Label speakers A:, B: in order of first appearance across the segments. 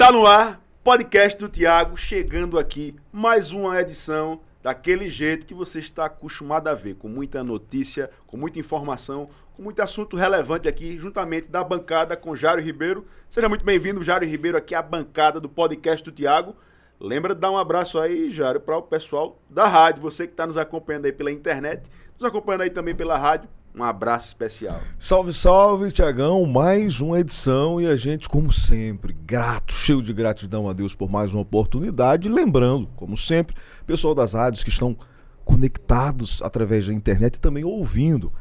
A: Tá no ar, podcast do Thiago, chegando aqui, mais uma edição daquele jeito que você está acostumado a ver, com muita notícia, com muita informação, com muito assunto relevante aqui, juntamente da bancada com Jário Ribeiro. Seja muito bem-vindo, Jário Ribeiro, aqui à bancada do podcast do Thiago. Lembra de dar um abraço aí, Jário, para o pessoal da rádio, você que está nos acompanhando aí pela internet, nos acompanhando aí também pela rádio. Um abraço especial.
B: Salve, salve, Tiagão, mais uma edição e a gente, como sempre, grato, cheio de gratidão a Deus por mais uma oportunidade. Lembrando, como sempre, pessoal das rádios que estão conectados através da internet e também ouvindo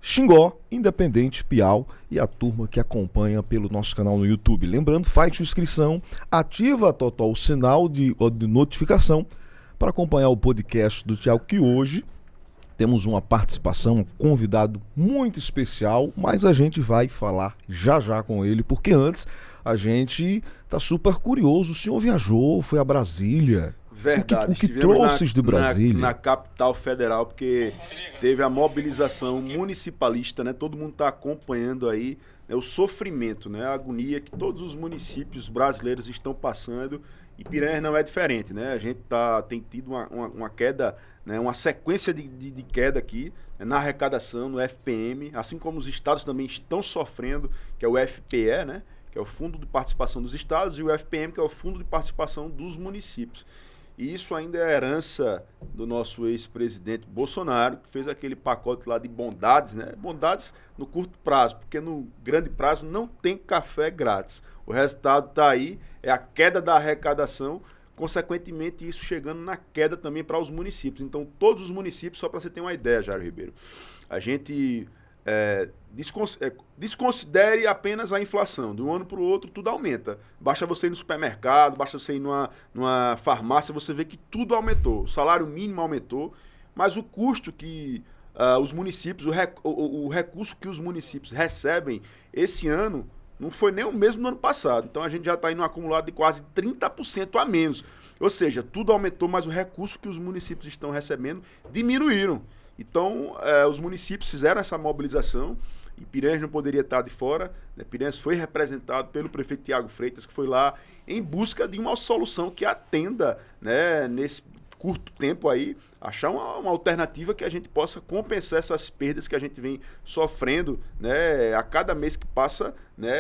B: Xingó, Independente, Piau e a turma que acompanha pelo nosso canal no YouTube. Lembrando, faz sua inscrição, ativa total o sinal de notificação para acompanhar o podcast do Thiago, que hoje temos uma participação, um convidado muito especial, mas a gente vai falar já já com ele, porque antes a gente tá super curioso. O senhor viajou, foi a Brasília.
A: Verdade.
B: O que trouxe de Brasília?
A: Na capital federal, porque teve a mobilização municipalista, né? Todo mundo está acompanhando aí, né, o sofrimento, né? A agonia que todos os municípios brasileiros estão passando. E Piranhas não é diferente, né? A gente tem tido uma queda, né? Uma sequência de queda aqui, né? Na arrecadação, no FPM, assim como os estados também estão sofrendo, que é o FPE, né? Que é o Fundo de Participação dos Estados, e o FPM, que é o Fundo de Participação dos Municípios. E isso ainda é herança do nosso ex-presidente Bolsonaro, que fez aquele pacote lá de bondades, né? Bondades no curto prazo, porque no grande prazo não tem café grátis. O resultado está aí, é a queda da arrecadação, consequentemente isso chegando na queda também para os municípios. Então todos os municípios, só para você ter uma ideia, Jário Ribeiro, a gente desconsidere apenas a inflação. De um ano para o outro, tudo aumenta. Basta você ir no supermercado, basta você ir numa farmácia, você vê que tudo aumentou. O salário mínimo aumentou, mas o custo que os municípios, o recurso que os municípios recebem esse ano, não foi nem o mesmo no ano passado. Então a gente já está indo acumulado de quase 30% a menos. Ou seja, tudo aumentou, mas o recurso que os municípios estão recebendo diminuíram. Então, os municípios fizeram essa mobilização e Piranhas não poderia estar de fora, né? Piranhas foi representado pelo prefeito Thiago Freitas, que foi lá em busca de uma solução que atenda, né, nesse curto tempo aí, achar uma alternativa que a gente possa compensar essas perdas que a gente vem sofrendo, né, a cada mês que passa, né,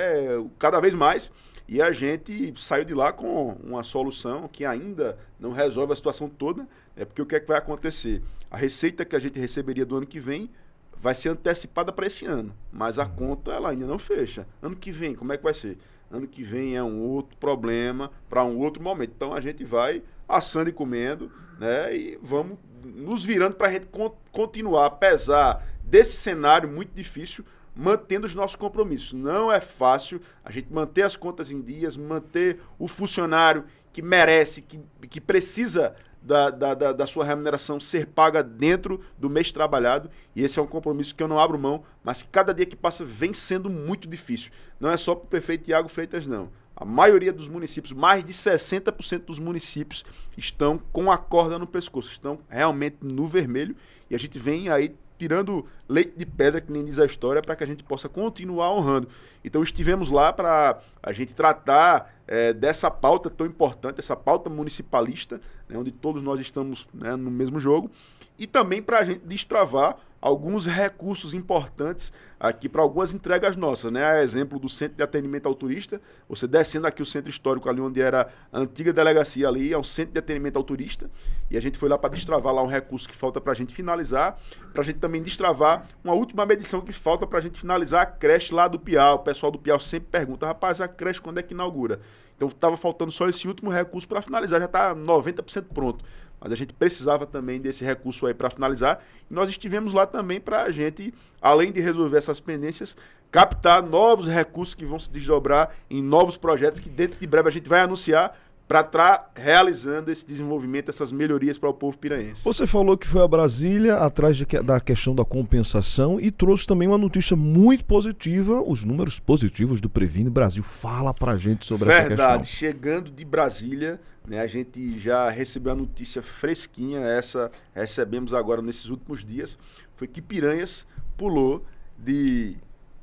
A: cada vez mais. E a gente saiu de lá com uma solução que ainda não resolve a situação toda, porque o que é que vai acontecer? A receita que a gente receberia do ano que vem vai ser antecipada para esse ano, mas a conta ela ainda não fecha. Ano que vem, como é que vai ser? Ano que vem é um outro problema para um outro momento. Então a gente vai assando e comendo, né, e vamos nos virando para a gente continuar, apesar desse cenário muito difícil, mantendo os nossos compromissos. Não é fácil a gente manter as contas em dias, manter o funcionário que merece, que precisa da sua remuneração ser paga dentro do mês trabalhado. E esse é um compromisso que eu não abro mão, mas que cada dia que passa vem sendo muito difícil. Não é só para o prefeito Thiago Freitas, não. A maioria dos municípios, mais de 60% dos municípios, estão com a corda no pescoço, estão realmente no vermelho. E a gente vem aí tirando leite de pedra, que nem diz a história, para que a gente possa continuar honrando. Então estivemos lá para a gente tratar dessa pauta tão importante, essa pauta municipalista, né, onde todos nós estamos, né, no mesmo jogo, e também para a gente destravar alguns recursos importantes aqui para algumas entregas nossas, né? A exemplo do Centro de Atendimento ao Turista, você descendo aqui o Centro Histórico, ali onde era a antiga delegacia ali, é um Centro de Atendimento ao Turista, e a gente foi lá para destravar lá um recurso que falta para a gente finalizar, para a gente também destravar uma última medição que falta para a gente finalizar a creche lá do Piau. O pessoal do Piau sempre pergunta, rapaz, a creche quando é que inaugura? Então estava faltando só esse último recurso para finalizar, já está 90% pronto. Mas a gente precisava também desse recurso aí para finalizar. E nós estivemos lá também para a gente, além de resolver essas pendências, captar novos recursos que vão se desdobrar em novos projetos que dentro de breve a gente vai anunciar para estar realizando esse desenvolvimento, essas melhorias para o povo piranhense.
B: Você falou que foi a Brasília atrás da questão da compensação e trouxe também uma notícia muito positiva, os números positivos do Previne Brasil. Fala pra gente sobre essa questão.
A: Verdade, chegando de Brasília, né, a gente já recebeu a notícia fresquinha, essa recebemos agora nesses últimos dias, foi que Piranhas pulou de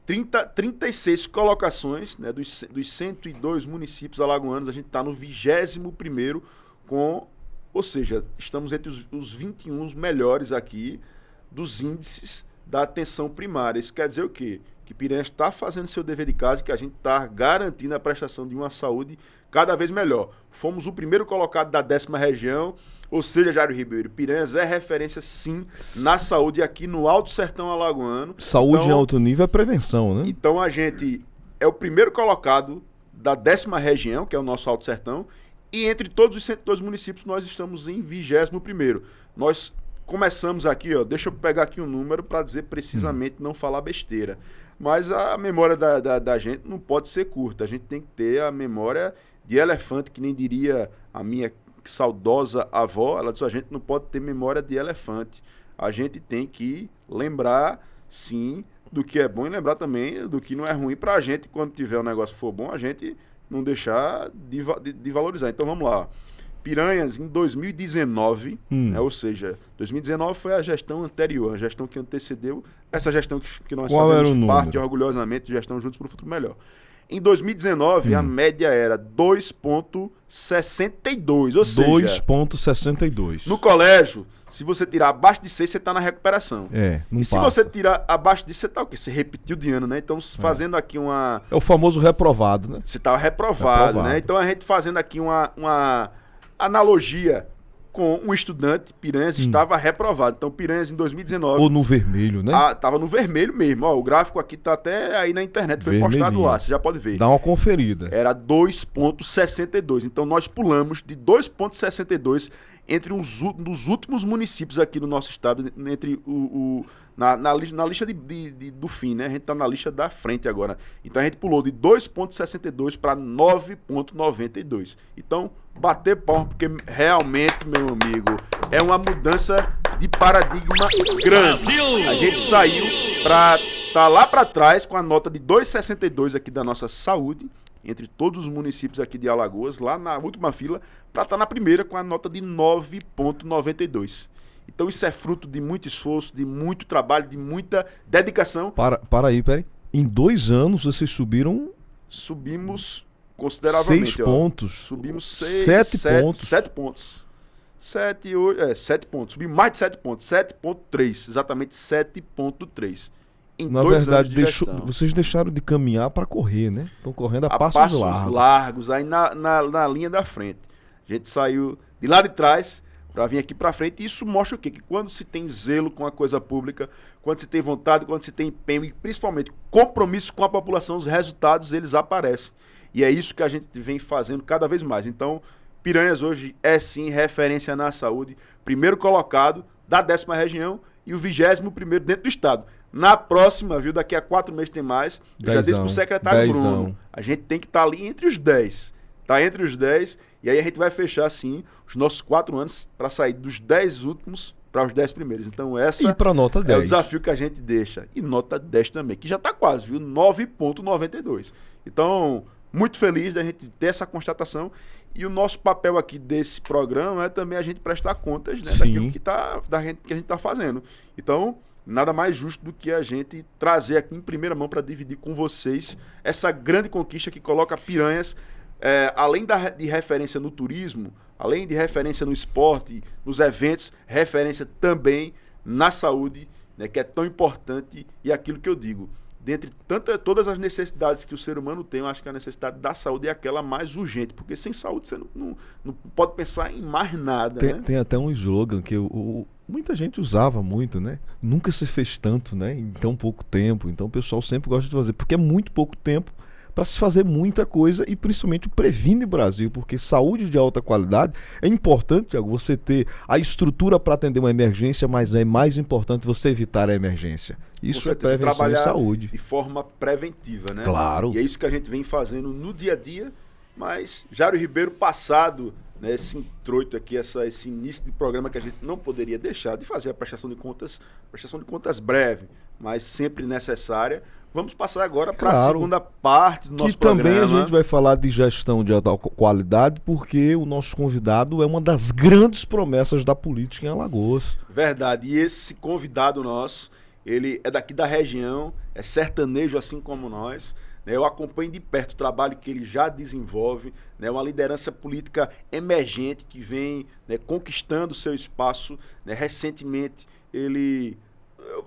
A: 36 colocações, né, dos 102 municípios alagoanos, a gente está no 21º ou seja, estamos entre os 21 melhores aqui dos índices da atenção primária. Isso quer dizer o quê? Que Piranhas está fazendo seu dever de casa e que a gente está garantindo a prestação de uma saúde cada vez melhor. Fomos o primeiro colocado da 10ª região, ou seja, Jairo Ribeiro, Piranhas é referência sim na saúde aqui no Alto Sertão Alagoano.
B: Saúde em alto nível é prevenção, né?
A: Então a gente é o primeiro colocado da 10ª região, que é o nosso Alto Sertão, e entre todos os 102 municípios nós estamos em 21º. Nós começamos aqui, ó, deixa eu pegar aqui um número para dizer precisamente, não falar besteira. Mas a memória da gente não pode ser curta. A gente tem que ter a memória de elefante, que nem diria a minha saudosa avó. Ela disse, a gente não pode ter memória de elefante. A gente tem que lembrar, sim, do que é bom e lembrar também do que não é ruim para a gente. Quando tiver um negócio que for bom, a gente não deixar de valorizar. Então vamos lá. Piranhas, em 2019, né, ou seja, 2019 foi a gestão anterior, a gestão que antecedeu essa gestão que nós fazemos parte orgulhosamente de Gestão Juntos para o Futuro Melhor. Em 2019, a média era 2,62, ou seja...
B: 2,62.
A: No colégio, se você tirar abaixo de 6, você está na recuperação.
B: Não
A: e se você tirar abaixo disso, você está o quê? Você repetiu de ano, né? Então, fazendo aqui uma...
B: É o famoso reprovado, né?
A: Você estava reprovado, né? Então, a gente fazendo aqui uma analogia com um estudante, Piranhas estava reprovado. Então, Piranhas em 2019...
B: Ou no vermelho, né?
A: Estava no vermelho mesmo. Ó, o gráfico aqui está até aí na internet, foi postado lá, você já pode ver.
B: Dá uma conferida.
A: Era 2,62. Então, nós pulamos de 2,62 entre dos últimos municípios aqui no nosso estado, entre na lista do fim, né? A gente está na lista da frente agora. Então, a gente pulou de 2,62 para 9,92. Então, bater palma, porque realmente, meu amigo, é uma mudança de paradigma grande. Brasil! A gente saiu para estar lá para trás com a nota de 2,62 aqui da nossa saúde, entre todos os municípios aqui de Alagoas, lá na última fila, para estar na primeira com a nota de 9,92. Então isso é fruto de muito esforço, de muito trabalho, de muita dedicação.
B: Para aí. Em 2 anos vocês
A: Subimos consideravelmente.
B: 6 pontos.
A: Subimos
B: 7 pontos.
A: 7 pontos. 7 pontos. Subimos mais de 7 pontos. 7,3. Exatamente 7,3.
B: Na verdade, vocês deixaram de caminhar para correr, né? Estão correndo a passos
A: largos, aí na linha da frente. A gente saiu de lá de trás para vir aqui para frente. E isso mostra o quê? Que quando se tem zelo com a coisa pública, quando se tem vontade, quando se tem empenho e principalmente compromisso com a população, os resultados eles aparecem. E é isso que a gente vem fazendo cada vez mais. Então, Piranhas hoje é sim referência na saúde, primeiro colocado da 10ª região e o 21º dentro do estado. Na próxima, viu, daqui a 4 meses tem mais, eu já disse pro secretário Bruno, a gente tem que estar ali entre os 10. Tá entre os 10, e aí a gente vai fechar, sim, os nossos 4 anos para sair dos 10 últimos para os 10 primeiros. Então, essa
B: e para nota 10.
A: É o desafio que a gente deixa. E nota 10 também, que já está quase, viu? 9,92. Então, muito feliz da gente ter essa constatação. E o nosso papel aqui desse programa é também a gente prestar contas, né, daquilo que a gente está fazendo. Então, nada mais justo do que a gente trazer aqui em primeira mão para dividir com vocês essa grande conquista que coloca Piranhas, além de referência no turismo, além de referência no esporte, nos eventos, referência também na saúde, né, que é tão importante. E aquilo que eu digo, dentre todas as necessidades que o ser humano tem, eu acho que a necessidade da saúde é aquela mais urgente, porque sem saúde você não pode pensar em mais nada.
B: Tem até um slogan que muita gente usava muito, né? Nunca se fez tanto, né? Em tão pouco tempo. Então o pessoal sempre gosta de fazer, porque é muito pouco tempo para se fazer muita coisa e principalmente o Previne Brasil, porque saúde de alta qualidade é importante, Thiago, você ter a estrutura para atender uma emergência, mas é mais importante você evitar a emergência. Isso é prevenção de saúde.
A: De forma preventiva, né?
B: Claro.
A: E é isso que a gente vem fazendo no dia a dia, mas Jairo Ribeiro passado, né, esse introito aqui, esse início de programa que a gente não poderia deixar de fazer a prestação de contas breve, mas sempre necessária. Vamos passar agora para a segunda parte do nosso programa.
B: Que também a gente vai falar de gestão de alta qualidade, porque o nosso convidado é uma das grandes promessas da política em Alagoas.
A: Verdade. E esse convidado nosso, ele é daqui da região, é sertanejo assim como nós. Eu acompanho de perto o trabalho que ele já desenvolve, uma liderança política emergente que vem conquistando seu espaço. Recentemente, ele...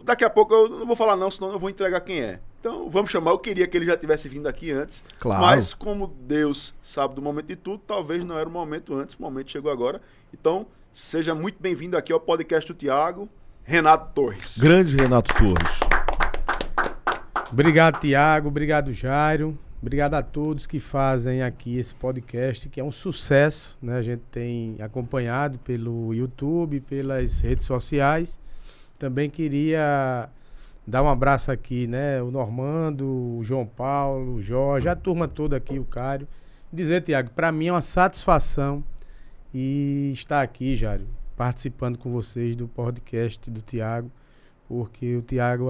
A: Daqui a pouco eu não vou falar não, senão eu vou entregar quem é. Então, vamos chamar. Eu queria que ele já tivesse vindo aqui antes.
B: Claro.
A: Mas, como Deus sabe do momento de tudo, talvez não era o momento antes, o momento chegou agora. Então, seja muito bem-vindo aqui ao podcast do Tiago, Renato Torres.
B: Grande Renato Torres.
C: Obrigado, Tiago. Obrigado, Jairo. Obrigado a todos que fazem aqui esse podcast, que é um sucesso, né? A gente tem acompanhado pelo YouTube, pelas redes sociais. Também queria dar um abraço aqui, né? O Normando, o João Paulo, o Jorge, a turma toda aqui, o Cário. Dizer, Tiago, para mim é uma satisfação e estar aqui, Jairo, participando com vocês do podcast do Tiago, porque o Tiago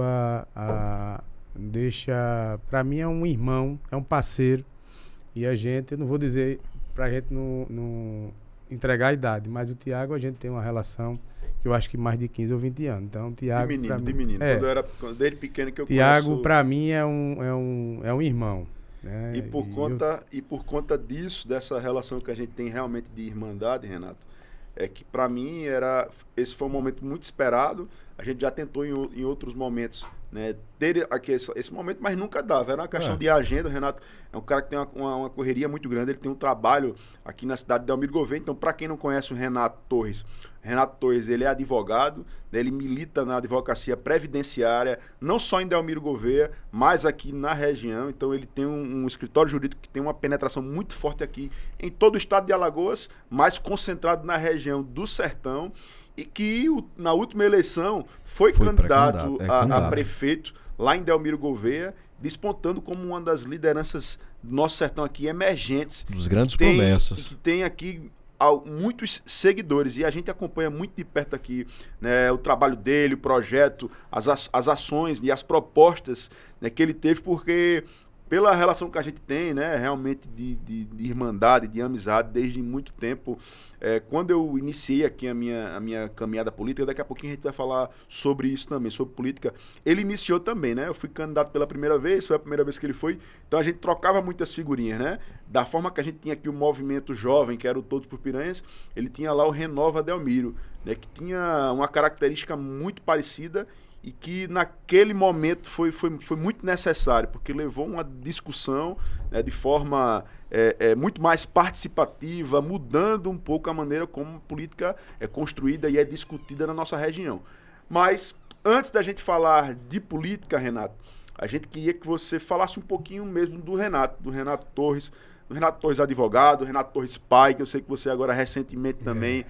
C: deixa, para mim é um irmão, é um parceiro, e a gente, eu não vou dizer pra gente não entregar a idade, mas o Tiago, a gente tem uma relação que eu acho que mais de 15 ou 20 anos. Então, o Tiago,
A: de menino. Desde pequeno que eu
C: Tiago,
A: conheço...
C: para mim, é um irmão. Né?
A: E por conta disso, dessa relação que a gente tem realmente de irmandade, Renato, é que para mim esse foi um momento muito esperado. A gente já tentou em outros momentos, ter aqui esse momento, mas nunca dava. Era uma questão de agenda. O Renato é um cara que tem uma correria muito grande. Ele tem um trabalho aqui na cidade de Delmiro Gouveia. Então, para quem não conhece o Renato Torres, ele é advogado, ele milita na advocacia previdenciária, não só em Delmiro Gouveia, mas aqui na região. Então, ele tem um escritório jurídico que tem uma penetração muito forte aqui em todo o estado de Alagoas, mais concentrado na região do Sertão, e que na última eleição foi candidato a prefeito lá em Delmiro Gouveia, despontando como uma das lideranças do nosso sertão aqui emergentes.
B: Dos grandes promessas.
A: Que tem aqui muitos seguidores, e a gente acompanha muito de perto aqui, o trabalho dele, o projeto, as ações e as propostas que ele teve, porque pela relação que a gente tem, realmente de irmandade, de amizade desde muito tempo. Quando eu iniciei aqui a minha caminhada política, daqui a pouquinho a gente vai falar sobre isso também, sobre política. Ele iniciou também, Eu fui candidato pela primeira vez, foi a primeira vez que ele foi, então a gente trocava muitas figurinhas, Da forma que a gente tinha aqui o movimento jovem, que era o Todos por Piranhas, ele tinha lá o Renova Delmiro, que tinha uma característica muito parecida, e que naquele momento foi muito necessário, porque levou uma discussão de forma muito mais participativa, mudando um pouco a maneira como a política é construída e é discutida na nossa região. Mas, antes da gente falar de política, Renato, a gente queria que você falasse um pouquinho mesmo do Renato Torres, do Renato Torres advogado, do Renato Torres pai, que eu sei que você agora recentemente também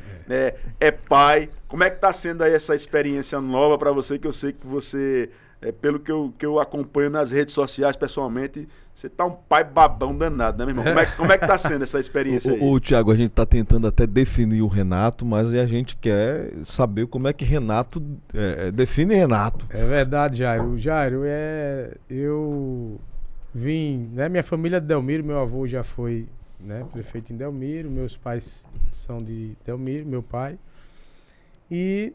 A: é pai. Como é que está sendo aí essa experiência nova para você, que eu sei que você, pelo que eu acompanho nas redes sociais pessoalmente, você tá um pai babão danado, né, meu irmão? Como é que está sendo essa experiência aí?
B: Ô, Tiago, a gente está tentando até definir o Renato, mas a gente quer saber como é que Renato define Renato.
C: É verdade, Jairo. Jairo, eu vim, minha família é de Delmiro, meu avô já foi prefeito em Delmiro, meus pais são de Delmiro, meu pai. E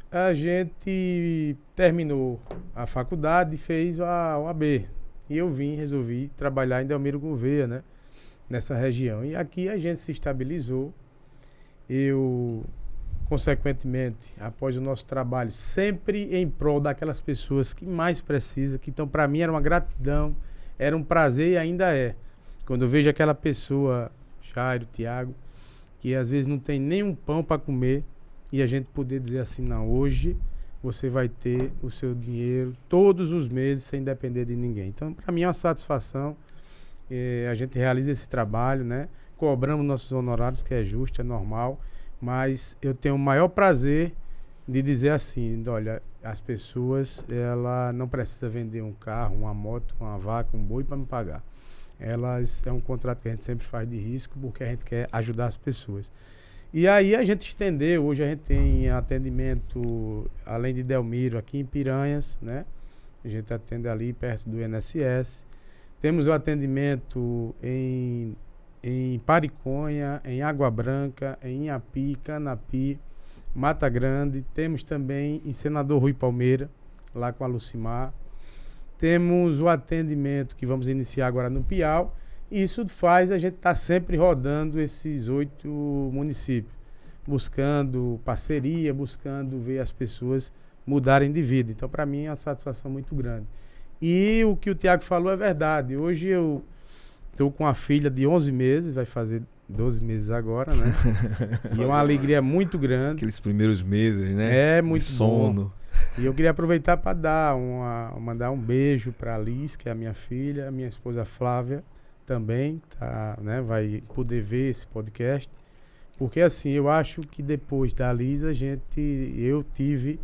C: a gente terminou a faculdade e fez a OAB. E eu resolvi trabalhar em Delmiro Gouveia, nessa região. E aqui a gente se estabilizou. Eu, consequentemente, após o nosso trabalho, sempre em prol daquelas pessoas que mais precisam, que então para mim era uma gratidão, era um prazer e ainda é. Quando eu vejo aquela pessoa, Jairo, Tiago, que às vezes não tem nenhum pão para comer, e a gente poder dizer assim, não, hoje você vai ter o seu dinheiro todos os meses sem depender de ninguém. Então, para mim é uma satisfação. A gente realiza esse trabalho, cobramos nossos honorários, que é justo, é normal, mas eu tenho o maior prazer de dizer assim, olha, as pessoas, ela não precisa vender um carro, uma moto, uma vaca, um boi para me pagar. É um contrato que a gente sempre faz de risco, porque a gente quer ajudar as pessoas. E aí a gente estendeu, hoje a gente tem atendimento, além de Delmiro, aqui em Piranhas, A gente atende ali perto do INSS. Temos o atendimento em Pariconha, em Água Branca, em Inhapi, Canapi, Mata Grande. Temos também em Senador Rui Palmeira, lá com a Lucimar. Temos o atendimento que vamos iniciar agora no Piau. E isso faz a gente estar sempre rodando esses 8 municípios, buscando parceria, buscando ver as pessoas mudarem de vida. Então, para mim, é uma satisfação muito grande. E o que o Tiago falou é verdade. Hoje eu estou com uma filha de 11 meses, vai fazer 12 meses agora, né? E é uma alegria muito grande.
B: Aqueles primeiros meses, né?
C: É muito
B: de sono.
C: bom. E eu queria aproveitar para mandar um beijo para a Liz, que é a minha filha, a minha esposa Flávia também, tá, né? Vai poder ver esse podcast. Porque assim, eu acho que depois da Liz, eu tive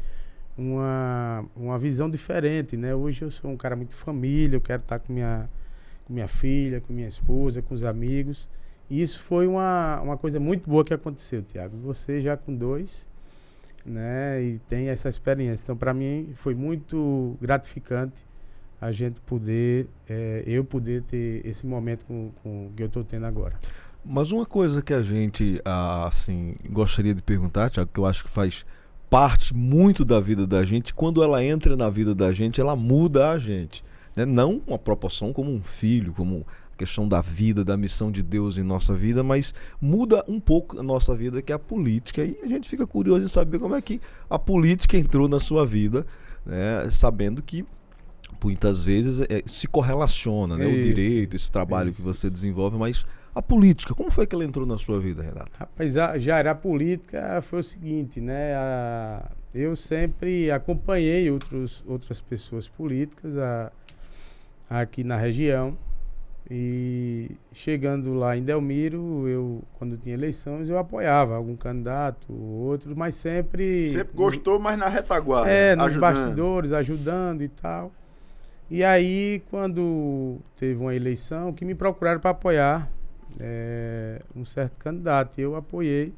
C: uma visão diferente, né? Hoje eu sou um cara muito família, eu quero estar com minha filha, com minha esposa, com os amigos. E isso foi uma coisa muito boa que aconteceu, Tiago. Você já com 2, né? E tem essa experiência. Então, para mim, foi muito gratificante a gente eu poder ter esse momento com que eu estou tendo agora.
B: Mas uma coisa que a gente, assim, gostaria de perguntar, Tiago, que eu acho que faz parte muito da vida da gente, quando ela entra na vida da gente, ela muda a gente, né? Não uma proporção como um filho, como a questão da vida, da missão de Deus em nossa vida, mas muda um pouco a nossa vida, que é a política. E a gente fica curioso em saber como é que a política entrou na sua vida, né? Sabendo que muitas vezes se correlaciona, né? O direito, esse trabalho que você desenvolve, mas a política, como foi que ela entrou na sua vida, Renato?
C: Rapaz, já era política, foi o seguinte, né? Eu sempre acompanhei outras pessoas políticas aqui na região. E chegando lá em Delmiro, quando tinha eleições, eu apoiava algum candidato, outro, mas sempre...
A: Sempre gostou, mas na retaguarda.
C: Nos bastidores, ajudando e tal. E aí, quando teve uma eleição, que me procuraram para apoiar um certo candidato. E eu apoiei.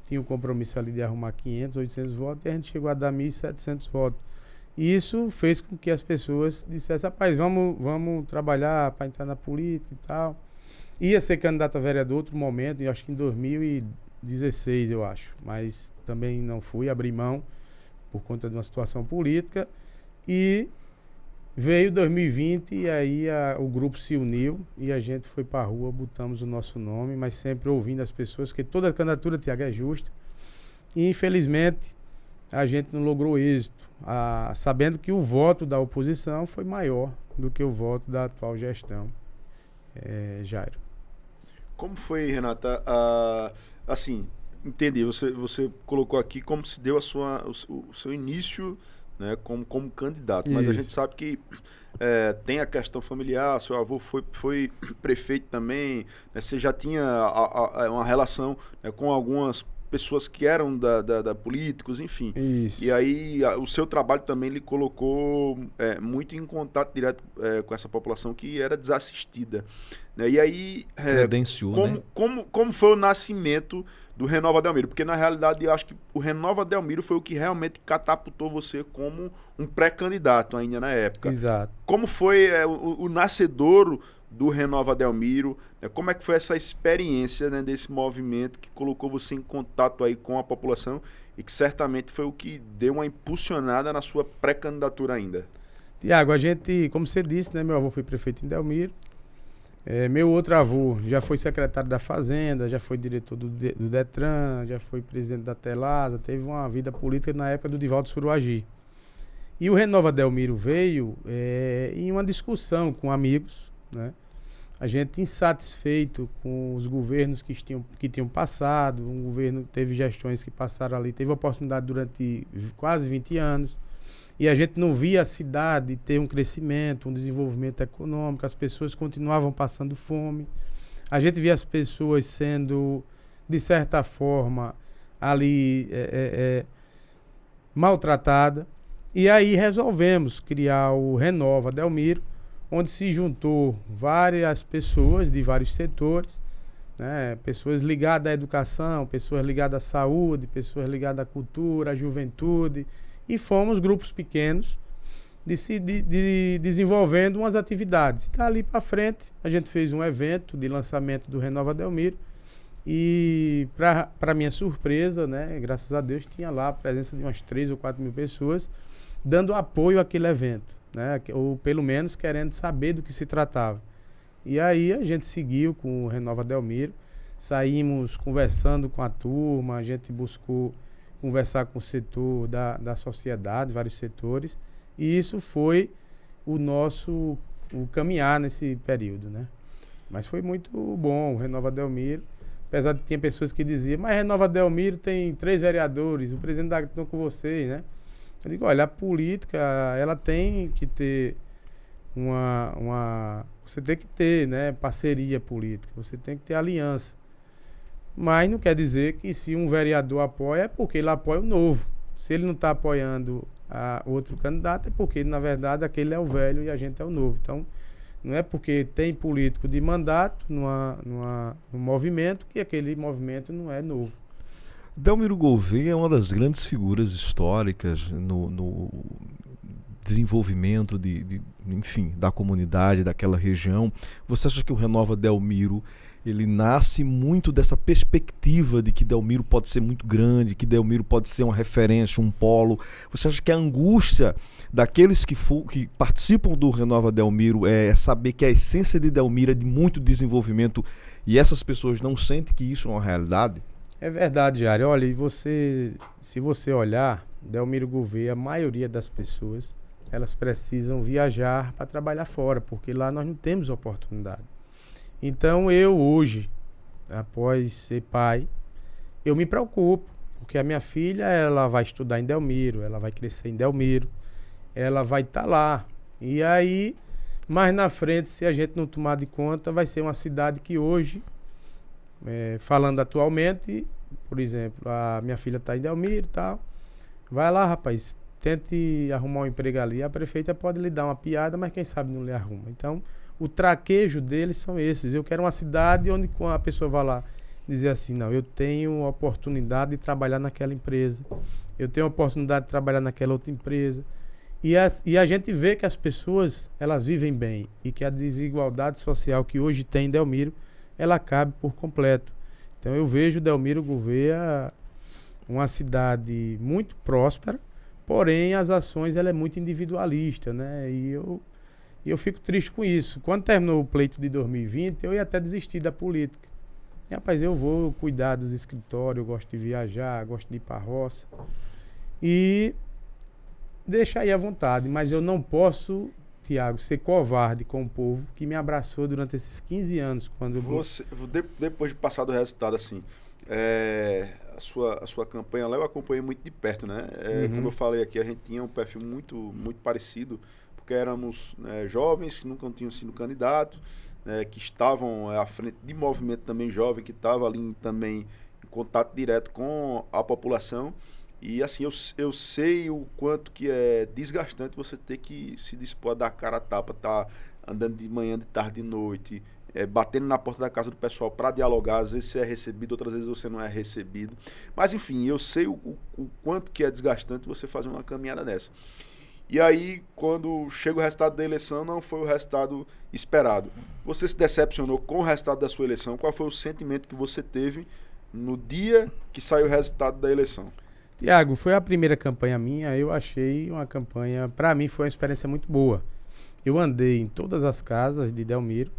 C: Tinha um compromisso ali de arrumar 500, 800 votos, e a gente chegou a dar 1.700 votos. E isso fez com que as pessoas dissessem, rapaz, vamos trabalhar para entrar na política e tal. Ia ser candidato a vereador outro momento, eu acho que em 2016, eu acho. Mas também não fui, abri mão por conta de uma situação política. E veio 2020 e aí o grupo se uniu e a gente foi para a rua, botamos o nosso nome, mas sempre ouvindo as pessoas, porque toda candidatura, Tiago, é justa. E infelizmente a gente não logrou êxito, sabendo que o voto da oposição foi maior do que o voto da atual gestão. Jairo.
A: Como foi, Renata? Assim, entendi, você colocou aqui como se deu o seu início, né, como candidato, mas a gente sabe que tem a questão familiar, seu avô foi prefeito também, né, você já tinha uma relação, né, com algumas pessoas que eram da políticos, enfim.
C: Isso.
A: E aí o seu trabalho também lhe colocou muito em contato direto com essa população que era desassistida. Né? E aí,
B: credenciou, né?
A: como foi o nascimento do Renova Delmiro? Porque na realidade eu acho que o Renova Delmiro foi o que realmente catapultou você como um pré-candidato ainda na época.
C: Exato.
A: Como foi o nascedouro do Renova Delmiro, né? Como é que foi essa experiência, né, desse movimento que colocou você em contato aí com a população e que certamente foi o que deu uma impulsionada na sua pré-candidatura ainda?
C: Tiago, a gente, como você disse, né, meu avô foi prefeito em Delmiro, meu outro avô já foi secretário da Fazenda, já foi diretor do Detran, já foi presidente da Telasa, teve uma vida política na época do Divaldo Suruagi. E o Renova Delmiro veio em uma discussão com amigos, né? A gente insatisfeito com os governos que tinham passado, um governo teve gestões que passaram ali, teve oportunidade durante quase 20 anos, e a gente não via a cidade ter um crescimento, um desenvolvimento econômico, as pessoas continuavam passando fome, a gente via as pessoas sendo, de certa forma, ali maltratadas, e aí resolvemos criar o Renova Delmiro, onde se juntou várias pessoas de vários setores, né? Pessoas ligadas à educação, pessoas ligadas à saúde, pessoas ligadas à cultura, à juventude, e fomos grupos pequenos desenvolvendo umas atividades. Dali para frente, a gente fez um evento de lançamento do Renova Delmiro e, para minha surpresa, né, graças a Deus, tinha lá a presença de umas 3 ou 4 mil pessoas. dando apoio àquele evento, né? Ou pelo menos querendo saber do que se tratava. E aí a gente seguiu com o Renova Delmiro, saímos conversando com a turma, a gente buscou conversar com o setor da sociedade, vários setores, e isso foi o caminhar nesse período, né? Mas foi muito bom o Renova Delmiro, apesar de que tinha pessoas que diziam, mas Renova Delmiro tem 3 vereadores, o presidente da estão com vocês, né? Eu digo, olha, a política, ela tem que ter você tem que ter, né, parceria política, você tem que ter aliança. Mas não quer dizer que se um vereador apoia, é porque ele apoia o novo. Se ele não está apoiando outro candidato, é porque, na verdade, aquele é o velho e a gente é o novo. Então, não é porque tem político de mandato num movimento que aquele movimento não é novo.
B: Delmiro Gouveia é uma das grandes figuras históricas no desenvolvimento enfim, da comunidade, daquela região. Você acha que o Renova Delmiro, ele nasce muito dessa perspectiva de que Delmiro pode ser muito grande, que Delmiro pode ser uma referência, um polo? Você acha que a angústia daqueles que participam do Renova Delmiro é saber que a essência de Delmiro é de muito desenvolvimento e essas pessoas não sentem que isso é uma realidade?
C: É verdade, Jário. Olha, se você olhar, Delmiro Gouveia, a maioria das pessoas, elas precisam viajar para trabalhar fora, porque lá nós não temos oportunidade. Então eu hoje, após ser pai, eu me preocupo, porque a minha filha, ela vai estudar em Delmiro, ela vai crescer em Delmiro, ela vai estar lá. E aí, mais na frente, se a gente não tomar de conta, vai ser uma cidade que hoje, falando atualmente, por exemplo, a minha filha está em Delmiro e tal, vai lá, rapaz, tente arrumar um emprego ali. A prefeita pode lhe dar uma piada, mas quem sabe não lhe arruma. Então, o traquejo deles são esses. Eu quero uma cidade onde a pessoa vai lá dizer assim, não, eu tenho a oportunidade de trabalhar naquela empresa, eu tenho a oportunidade de trabalhar naquela outra empresa. E a gente vê que as pessoas, elas vivem bem e que a desigualdade social que hoje tem em Delmiro, ela cabe por completo. Então eu vejo Delmiro Gouveia uma cidade muito próspera, porém as ações ela é muito individualista, né? E eu fico triste com isso. Quando terminou o pleito de 2020, eu ia até desistir da política. E, rapaz, eu vou cuidar dos escritórios, eu gosto de viajar, gosto de ir para a roça. E deixa aí à vontade, mas eu não posso, Tiago, ser covarde com o povo que me abraçou durante esses 15 anos.
A: Depois de passar do resultado, assim, a sua campanha lá eu acompanhei muito de perto, né? Como eu falei aqui, a gente tinha um perfil muito, muito parecido, porque éramos jovens que nunca tinham sido candidatos, que estavam à frente de movimento também jovem, que estava ali também em contato direto com a população. E assim, eu sei o quanto que é desgastante você ter que se dispor a dar cara a tapa, tá andando de manhã, de tarde, de noite, batendo na porta da casa do pessoal para dialogar. Às vezes você é recebido, outras vezes você não é recebido. Mas enfim, eu sei o quanto que é desgastante você fazer uma caminhada dessa. E aí, quando chega o resultado da eleição, não foi o resultado esperado. Você se decepcionou com o resultado da sua eleição? Qual foi o sentimento que você teve no dia que saiu o resultado da eleição?
C: Tiago, foi a primeira campanha minha, eu achei uma campanha, para mim foi uma experiência muito boa. Eu andei em todas as casas de Delmiro,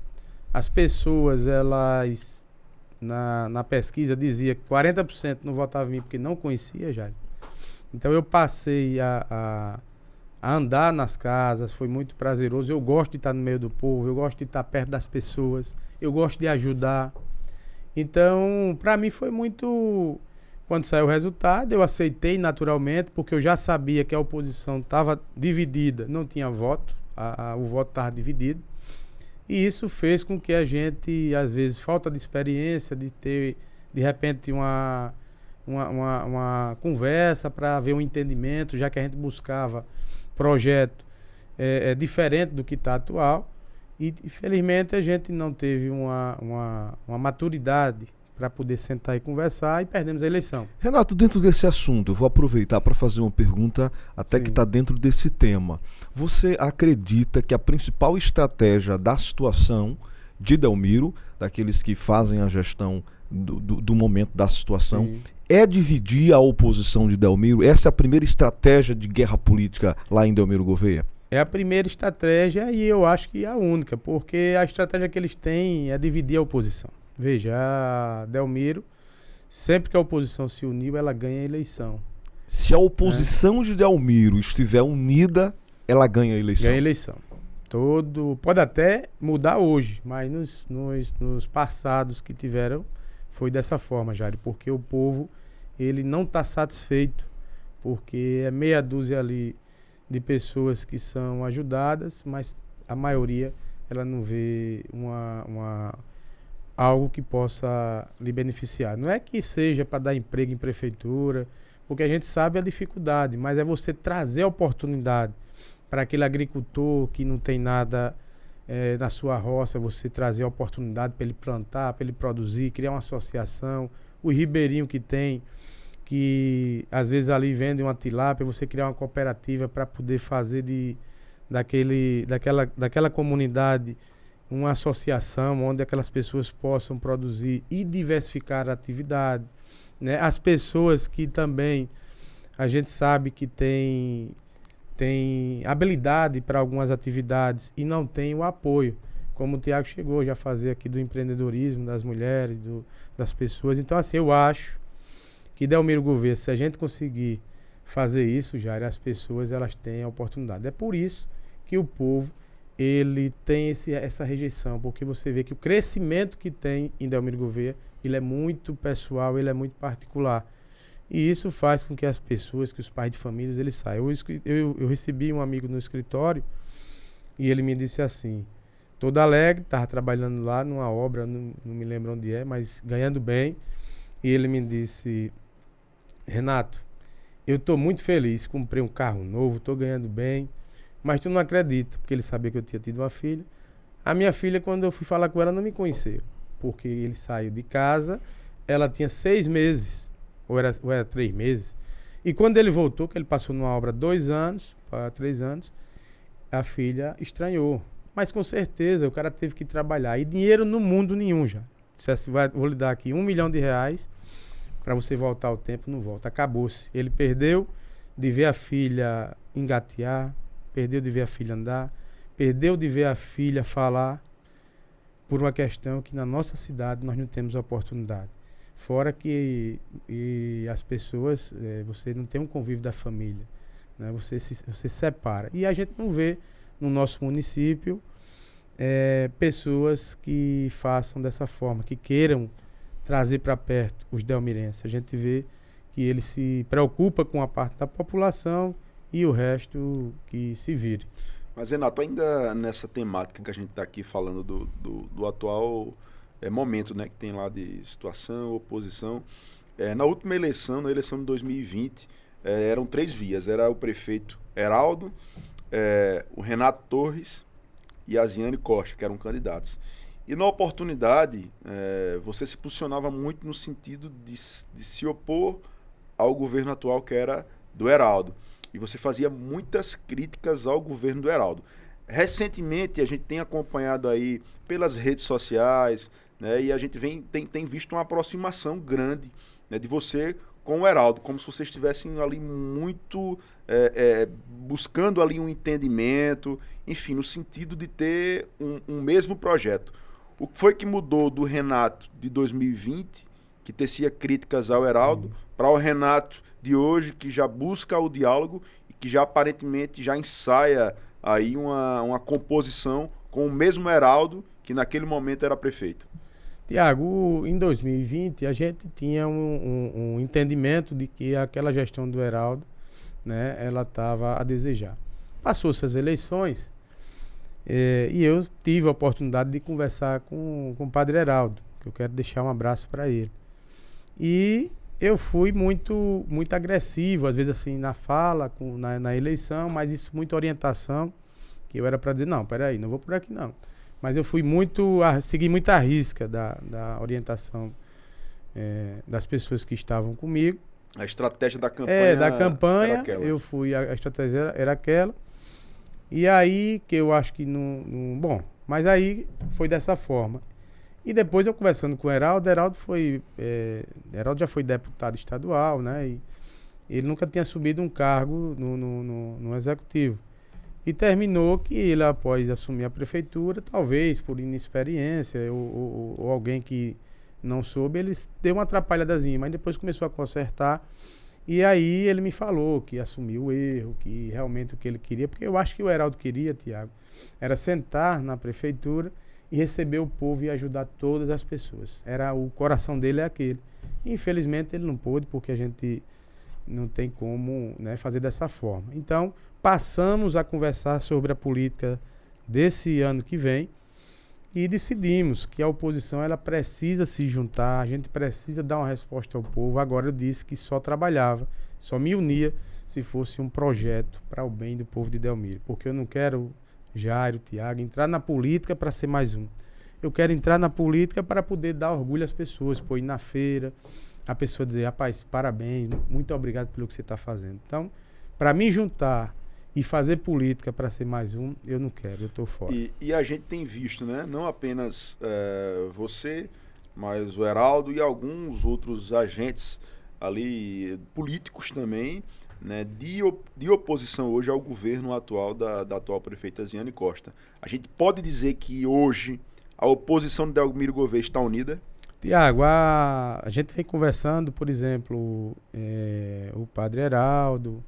C: as pessoas, elas, na pesquisa, diziam que 40% não votavam em mim porque não conhecia já. Então eu passei a andar nas casas, foi muito prazeroso. Eu gosto de estar no meio do povo, eu gosto de estar perto das pessoas, eu gosto de ajudar. Então, para mim foi muito... Quando saiu o resultado, eu aceitei naturalmente, porque eu já sabia que a oposição estava dividida, não tinha voto, o voto estava dividido. E isso fez com que a gente, às vezes, falta de experiência, de ter, de repente, uma conversa para ver um entendimento, já que a gente buscava projeto diferente do que está atual. E, infelizmente, a gente não teve uma maturidade para poder sentar e conversar, e perdemos a eleição.
B: Renato, dentro desse assunto, eu vou aproveitar para fazer uma pergunta até Sim. que está dentro desse tema. Você acredita que a principal estratégia da situação de Delmiro, daqueles que fazem a gestão do momento da situação, Sim. é dividir a oposição de Delmiro? Essa é a primeira estratégia de guerra política lá em Delmiro Gouveia?
C: É a primeira estratégia e eu acho que é a única, porque a estratégia que eles têm é dividir a oposição. Veja, a Delmiro, sempre que a oposição se uniu, ela ganha a eleição.
B: Se a oposição de Delmiro estiver unida, ela ganha a eleição.
C: Ganha a eleição. Pode até mudar hoje, mas nos passados que tiveram, foi dessa forma, Jair, porque o povo ele não está satisfeito, porque é meia dúzia ali de pessoas que são ajudadas, mas a maioria ela não vê algo que possa lhe beneficiar. Não é que seja para dar emprego em prefeitura, porque a gente sabe a dificuldade, mas é você trazer a oportunidade para aquele agricultor que não tem nada na sua roça, você trazer a oportunidade para ele plantar, para ele produzir, criar uma associação. O ribeirinho que às vezes ali vende uma tilápia, você criar uma cooperativa para poder fazer daquela comunidade uma associação onde aquelas pessoas possam produzir e diversificar a atividade, né? As pessoas que também a gente sabe que tem habilidade para algumas atividades e não tem o apoio, como o Tiago chegou já a fazer aqui do empreendedorismo das mulheres, das pessoas. Então, assim, eu acho que Delmiro Gouveia, se a gente conseguir fazer isso, Jair, as pessoas elas têm a oportunidade. É por isso que o povo ele tem essa rejeição, porque você vê que o crescimento que tem em Delmiro Gouveia, ele é muito pessoal, ele é muito particular. E isso faz com que as pessoas, que os pais de famílias, eles saiam. Eu recebi um amigo no escritório e ele me disse assim, todo alegre, estava trabalhando lá numa obra, não me lembro onde é, mas ganhando bem. E ele me disse, Renato, eu estou muito feliz, comprei um carro novo, estou ganhando bem, mas tu não acredita, porque ele sabia que eu tinha tido uma filha. A minha filha, quando eu fui falar com ela, não me conheceu, porque ele saiu de casa, ela tinha 6 meses, ou era 3 meses, e quando ele voltou, que ele passou numa obra 2 anos, para 3 anos, a filha estranhou. Mas com certeza o cara teve que trabalhar, e dinheiro no mundo nenhum já. Vou lhe dar aqui R$1 milhão para você voltar ao tempo, não volta, acabou-se. Ele perdeu de ver a filha engatear, perdeu de ver a filha andar, perdeu de ver a filha falar, por uma questão que na nossa cidade nós não temos oportunidade. Fora que as pessoas, você não tem um convívio da família, né? Você separa. E a gente não vê no nosso município pessoas que façam dessa forma, que queiram trazer para perto os delmirenses. A gente vê que ele se preocupa com a parte da população e o resto que se vire.
A: Mas, Renato, ainda nessa temática que a gente está aqui falando do atual momento, né, que tem lá de situação, oposição, na última eleição, na eleição de 2020, eram 3 vias. Era o prefeito Heraldo, o Renato Torres e a Ziane Costa, que eram candidatos. E na oportunidade, você se posicionava muito no sentido de se opor ao governo atual, que era do Heraldo. E você fazia muitas críticas ao governo do Heraldo. Recentemente, a gente tem acompanhado aí pelas redes sociais, né, e a gente tem visto uma aproximação grande, né, de você com o Heraldo, como se vocês estivessem ali muito buscando ali um entendimento, enfim, no sentido de ter um mesmo projeto. O que foi que mudou do Renato de 2020, que tecia críticas ao Heraldo, para o Renato de hoje, que já busca o diálogo e que já aparentemente já ensaia aí uma composição com o mesmo Heraldo, que naquele momento era prefeito?
C: Tiago, em 2020 a gente tinha um entendimento de que aquela gestão do Heraldo, né, ela estava a desejar. Passou-se as eleições e eu tive a oportunidade de conversar com o padre Heraldo, que eu quero deixar um abraço para ele. E eu fui muito agressivo, às vezes assim, na fala, na eleição, mas isso, muita orientação, que eu era para dizer, não, peraí, não vou por aqui não. Mas eu fui segui muita risca da orientação das pessoas que estavam comigo.
A: A estratégia da campanha.
C: Da campanha,
A: era aquela.
C: a estratégia era aquela. E aí, que eu acho que não. Bom, mas aí foi dessa forma. E depois eu conversando com o Heraldo já foi deputado estadual, né? E ele nunca tinha subido um cargo no executivo. E terminou que ele, após assumir a prefeitura, talvez por inexperiência ou alguém que não soube, ele deu uma atrapalhadazinha, mas depois começou a consertar. E aí ele me falou que assumiu o erro, que realmente o que ele queria, porque eu acho que o Heraldo queria, Tiago, era sentar na prefeitura e receber o povo e ajudar todas as pessoas. O coração dele é aquele. Infelizmente ele não pôde, porque a gente não tem como, né, fazer dessa forma. Então, passamos a conversar sobre a política desse ano que vem e decidimos que a oposição ela precisa se juntar, a gente precisa dar uma resposta ao povo. Agora eu disse que só trabalhava, só me unia se fosse um projeto para o bem do povo de Delmiro, porque eu não quero, Jairo, Tiago, entrar na política para ser mais um. Eu quero entrar na política para poder dar orgulho às pessoas, pô, ir na feira, a pessoa dizer, rapaz, parabéns, muito obrigado pelo que você está fazendo. Então, para me juntar e fazer política para ser mais um, eu não quero, eu estou fora.
A: E a gente tem visto, né? Não apenas você, mas o Heraldo e alguns outros agentes ali, políticos também, né, de oposição hoje ao governo atual da atual prefeita Ziane Costa. A gente pode dizer que hoje a oposição de Delmiro Gouveia está unida?
C: Tiago, a gente vem conversando, por exemplo, o padre Heraldo,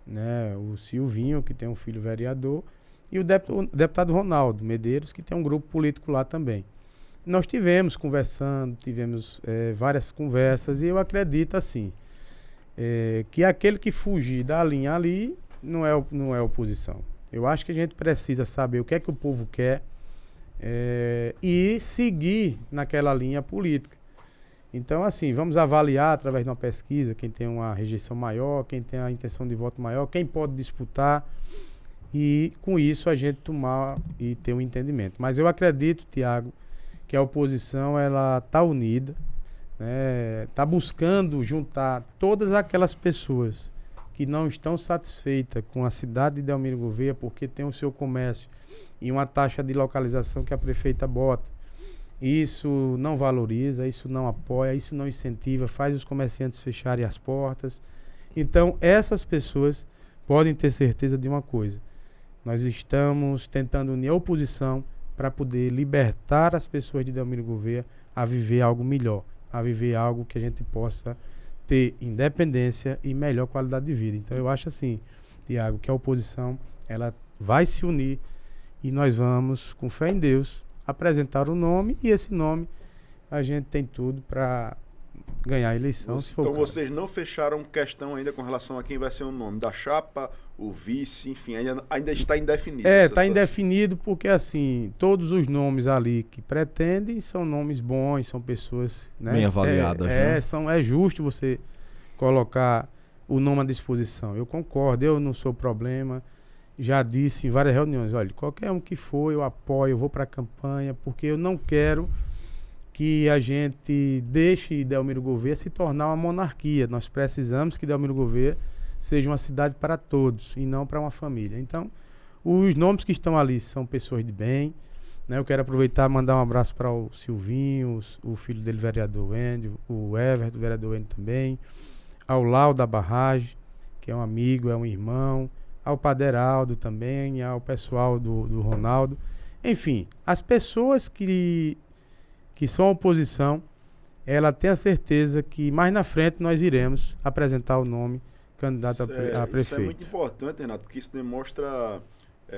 C: né, o Silvinho, que tem um filho vereador, e o deputado Ronaldo Medeiros, que tem um grupo político lá também. Nós tivemos várias conversas, e eu acredito assim, que aquele que fugir da linha ali não é oposição. Eu acho que a gente precisa saber o que é que o povo quer e seguir naquela linha política. Então, assim, vamos avaliar através de uma pesquisa quem tem uma rejeição maior, quem tem a intenção de voto maior, quem pode disputar, e com isso a gente tomar e ter um entendimento. Mas eu acredito, Tiago, que a oposição ela está unida, está buscando juntar todas aquelas pessoas que não estão satisfeitas com a cidade de Delmiro Gouveia porque tem o seu comércio e uma taxa de localização que a prefeita bota. Isso não valoriza, isso não apoia, isso não incentiva, faz os comerciantes fecharem as portas. Então, essas pessoas podem ter certeza de uma coisa. Nós estamos tentando unir a oposição para poder libertar as pessoas de Delmiro Gouveia a viver algo melhor, a viver algo que a gente possa ter independência e melhor qualidade de vida. Então, eu acho assim, Tiago, que a oposição ela vai se unir e nós vamos, com fé em Deus, apresentar o nome, e esse nome a gente tem tudo para ganhar a eleição.
A: Então vocês não fecharam questão ainda com relação a quem vai ser o nome da chapa, o vice, enfim, ainda está indefinido.
C: Está indefinido porque assim, todos os nomes ali que pretendem são nomes bons, são pessoas, né,
B: bem avaliadas.
C: É justo você colocar o nome à disposição. Eu concordo, eu não sou problema. Já disse em várias reuniões, olha, qualquer um que for, eu apoio, eu vou para a campanha, porque eu não quero que a gente deixe Delmiro Gouveia se tornar uma monarquia. Nós precisamos que Delmiro Gouveia seja uma cidade para todos e não para uma família. Então, os nomes que estão ali são pessoas de bem, né? Eu quero aproveitar e mandar um abraço para o Silvinho, o filho dele, vereador Wendy, o Everton, o vereador Wendy também, ao Lau da Barragem, que é um amigo, é um irmão, ao Padre Heraldo também, ao pessoal do Ronaldo. Enfim, as pessoas que são oposição, ela tem a certeza que mais na frente nós iremos apresentar o nome candidato a prefeito.
A: Isso é muito importante, Renato, porque isso demonstra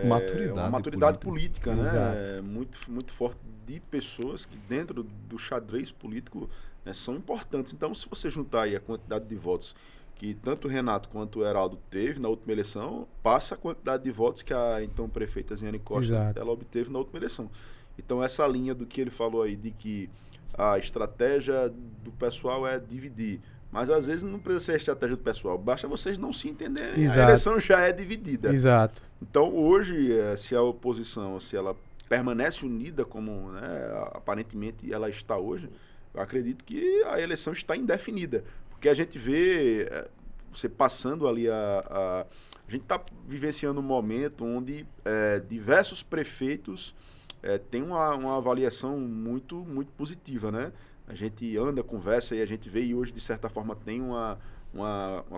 A: uma
B: maturidade
A: política, né? Muito, muito forte de pessoas que dentro do xadrez político, né, são importantes. Então, se você juntar aí a quantidade de votos que tanto o Renato quanto o Heraldo teve na última eleição, passa a quantidade de votos que a então prefeita Ziane Costa ela obteve na última eleição. Então, essa linha do que ele falou aí, de que a estratégia do pessoal é dividir. Mas, às vezes, não precisa ser a estratégia do pessoal. Basta vocês não se entenderem.
C: Exato.
A: A eleição já é dividida.
C: Exato.
A: Então, hoje, se a oposição, se ela permanece unida, como, né, aparentemente ela está hoje, eu acredito que a eleição está indefinida. Porque a gente vê, você passando ali a gente está vivenciando um momento onde diversos prefeitos tem uma avaliação muito, muito positiva, né? A gente anda, conversa e a gente vê e hoje, de certa forma, tem uma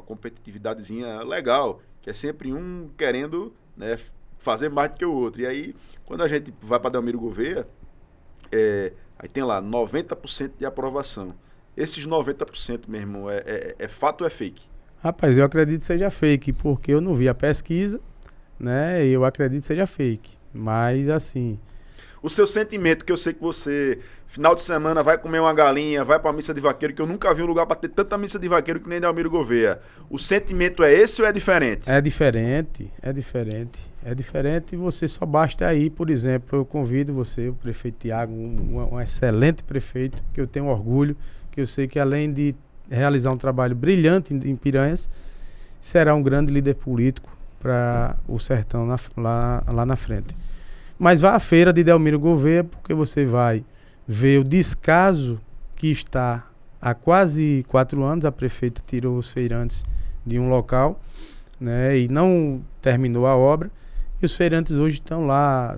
A: competitividadezinha legal, que é sempre um querendo, né, fazer mais do que o outro. E aí, quando a gente vai para Delmiro Gouveia, aí tem lá 90% de aprovação. Esses 90%, meu irmão, é fato ou é fake?
C: Rapaz, eu acredito que seja fake, porque eu não vi a pesquisa, né? Eu acredito que seja fake. Mas, assim...
A: O seu sentimento, que eu sei que você, final de semana, vai comer uma galinha, vai pra missa de vaqueiro, que eu nunca vi um lugar pra ter tanta missa de vaqueiro que nem Delmiro Gouveia. O sentimento é esse ou é diferente?
C: É diferente, é diferente. É diferente e você só basta ir, por exemplo, eu convido você, o prefeito Tiago, um excelente prefeito, que eu tenho orgulho, que eu sei que além de realizar um trabalho brilhante em Piranhas, será um grande líder político para o sertão lá na frente. Mas vá à feira de Delmiro Gouveia, porque você vai ver o descaso que está há quase 4 anos. A prefeita tirou os feirantes de um local, né, e não terminou a obra. E os feirantes hoje estão lá,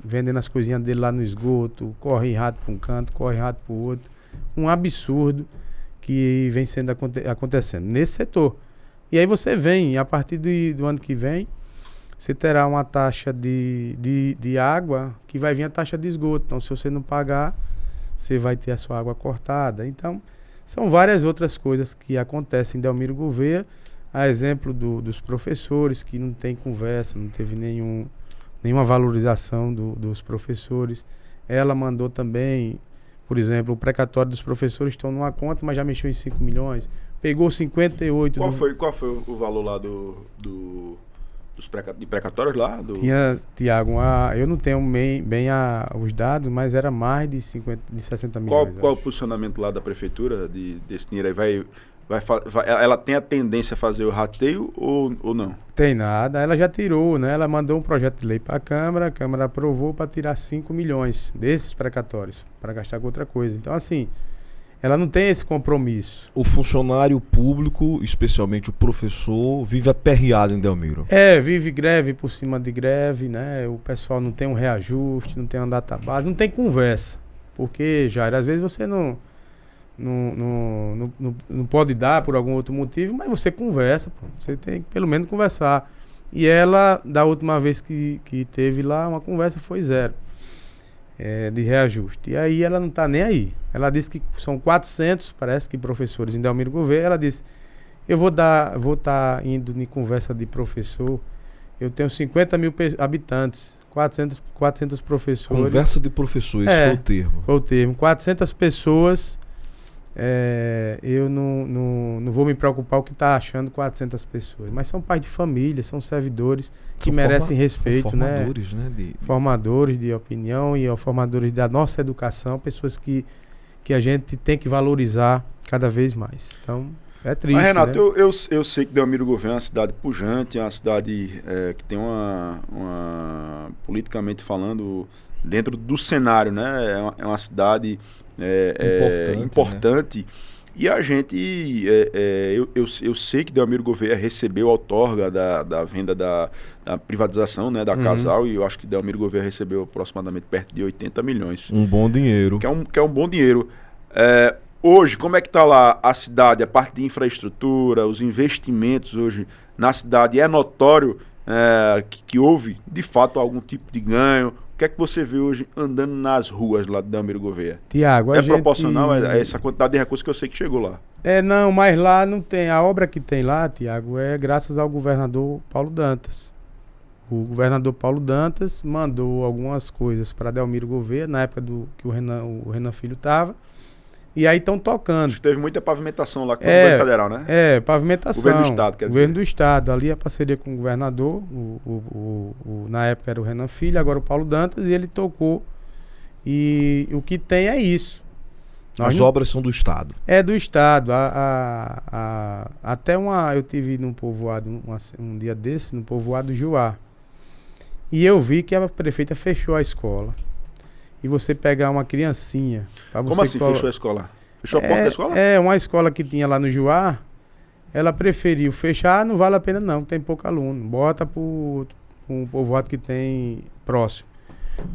C: vendendo as coisinhas dele lá no esgoto, corre rato para um canto, corre rato para o outro. Um absurdo que vem sendo acontecendo nesse setor. E aí você vem, a partir do ano que vem, você terá uma taxa de água que vai vir a taxa de esgoto. Então, se você não pagar, você vai ter a sua água cortada. Então, são várias outras coisas que acontecem em Delmiro Gouveia. A exemplo dos professores, que não tem conversa, não teve nenhuma valorização dos professores. Ela mandou também, por exemplo, o precatório dos professores estão numa conta, mas já mexeu em 5 milhões. Pegou 58...
A: Qual foi o valor lá dos precatórios lá?
C: Tinha, Tiago, eu não tenho bem os dados, mas era mais de 60 milhões.
A: Qual o posicionamento lá da prefeitura desse dinheiro aí? Ela tem a tendência a fazer o rateio ou não?
C: Tem nada, ela já tirou, né? Ela mandou um projeto de lei para a Câmara aprovou para tirar 5 milhões desses precatórios, para gastar com outra coisa. Então, assim, ela não tem esse compromisso.
B: O funcionário público, especialmente o professor, vive aperreado em Delmiro.
C: Vive greve por cima de greve, né? O pessoal não tem um reajuste, não tem uma database, não tem conversa. Porque, Jair, às vezes você não pode dar por algum outro motivo, mas você conversa, pô. Você tem que pelo menos conversar. E ela, da última vez que teve lá, uma conversa foi 0. De reajuste. E aí ela não está nem aí. Ela disse que são 400, parece que professores em Delmiro Gouveia. Ela disse, eu vou estar indo em conversa de professor, eu tenho 50 mil habitantes, 400 professores.
B: Conversa de professor, esse foi o termo.
C: Foi o termo. 400 pessoas, eu não vou me preocupar o que está achando 400 pessoas. Mas são pais de família, são servidores que merecem respeito,
B: formadores,
C: né?
B: De
C: Formadores de opinião e formadores da nossa educação, pessoas que a gente tem que valorizar cada vez mais. Então, é triste.
A: Mas, Renato,
C: né?
A: eu sei que Delmiro Gouveia é uma cidade pujante, é uma cidade que tem politicamente falando, dentro do cenário, né? É uma cidade importante. Né? E a gente, eu sei que Delmiro Gouveia recebeu a outorga da venda da privatização, né, da Casal, e eu acho que Delmiro Gouveia recebeu aproximadamente perto de 80 milhões.
B: Um bom dinheiro.
A: Que é um bom dinheiro. Hoje, como é que está lá a cidade, a parte de infraestrutura, os investimentos hoje na cidade? É notório que houve, de fato, algum tipo de ganho? O que é que você vê hoje andando nas ruas lá de Delmiro Gouveia?
C: Tiago,
A: proporcional a essa quantidade de recursos que eu sei que chegou lá?
C: Não, mas lá não tem. A obra que tem lá, Tiago, é graças ao governador Paulo Dantas. O governador Paulo Dantas mandou algumas coisas para Delmiro Gouveia, na época que o Renan Filho estava. E aí estão tocando.
A: Acho que teve muita pavimentação lá com o governo federal, né?
C: Pavimentação.
A: Governo do Estado, quer dizer.
C: Governo do Estado. Ali a parceria com o governador, na época era o Renan Filho, agora o Paulo Dantas, e ele tocou. E o que tem é isso.
B: As obras são do Estado.
C: É do Estado. Eu tive num povoado, um dia desse, no povoado Juá. E eu vi que a prefeita fechou a escola. E você pegar uma criancinha...
A: Como assim fechou a escola? Fechou a porta da escola?
C: Uma escola que tinha lá no Juá, ela preferiu fechar, não vale a pena não, tem pouco aluno. Bota para com o povoado que tem próximo.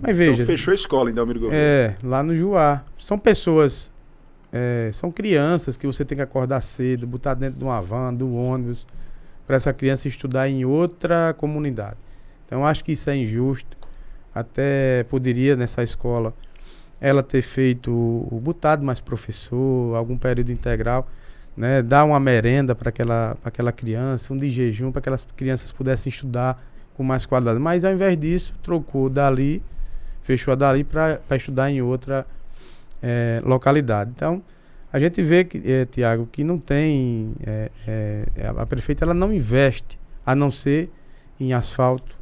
C: Mas veja...
A: Então fechou a escola em Delmiro Gouveia.
C: lá no Juá. São pessoas, são crianças que você tem que acordar cedo, botar dentro de uma van, do ônibus, para essa criança estudar em outra comunidade. Então, acho que isso é injusto. Até poderia, nessa escola, ela ter botado mais professor, algum período integral, né, dar uma merenda para aquela criança, um de jejum, para que aquelas crianças pudessem estudar com mais qualidade. Mas, ao invés disso, trocou dali, fechou a dali para estudar em outra localidade. Então, a gente vê, Tiago, que não tem... a prefeita ela não investe, a não ser em asfalto.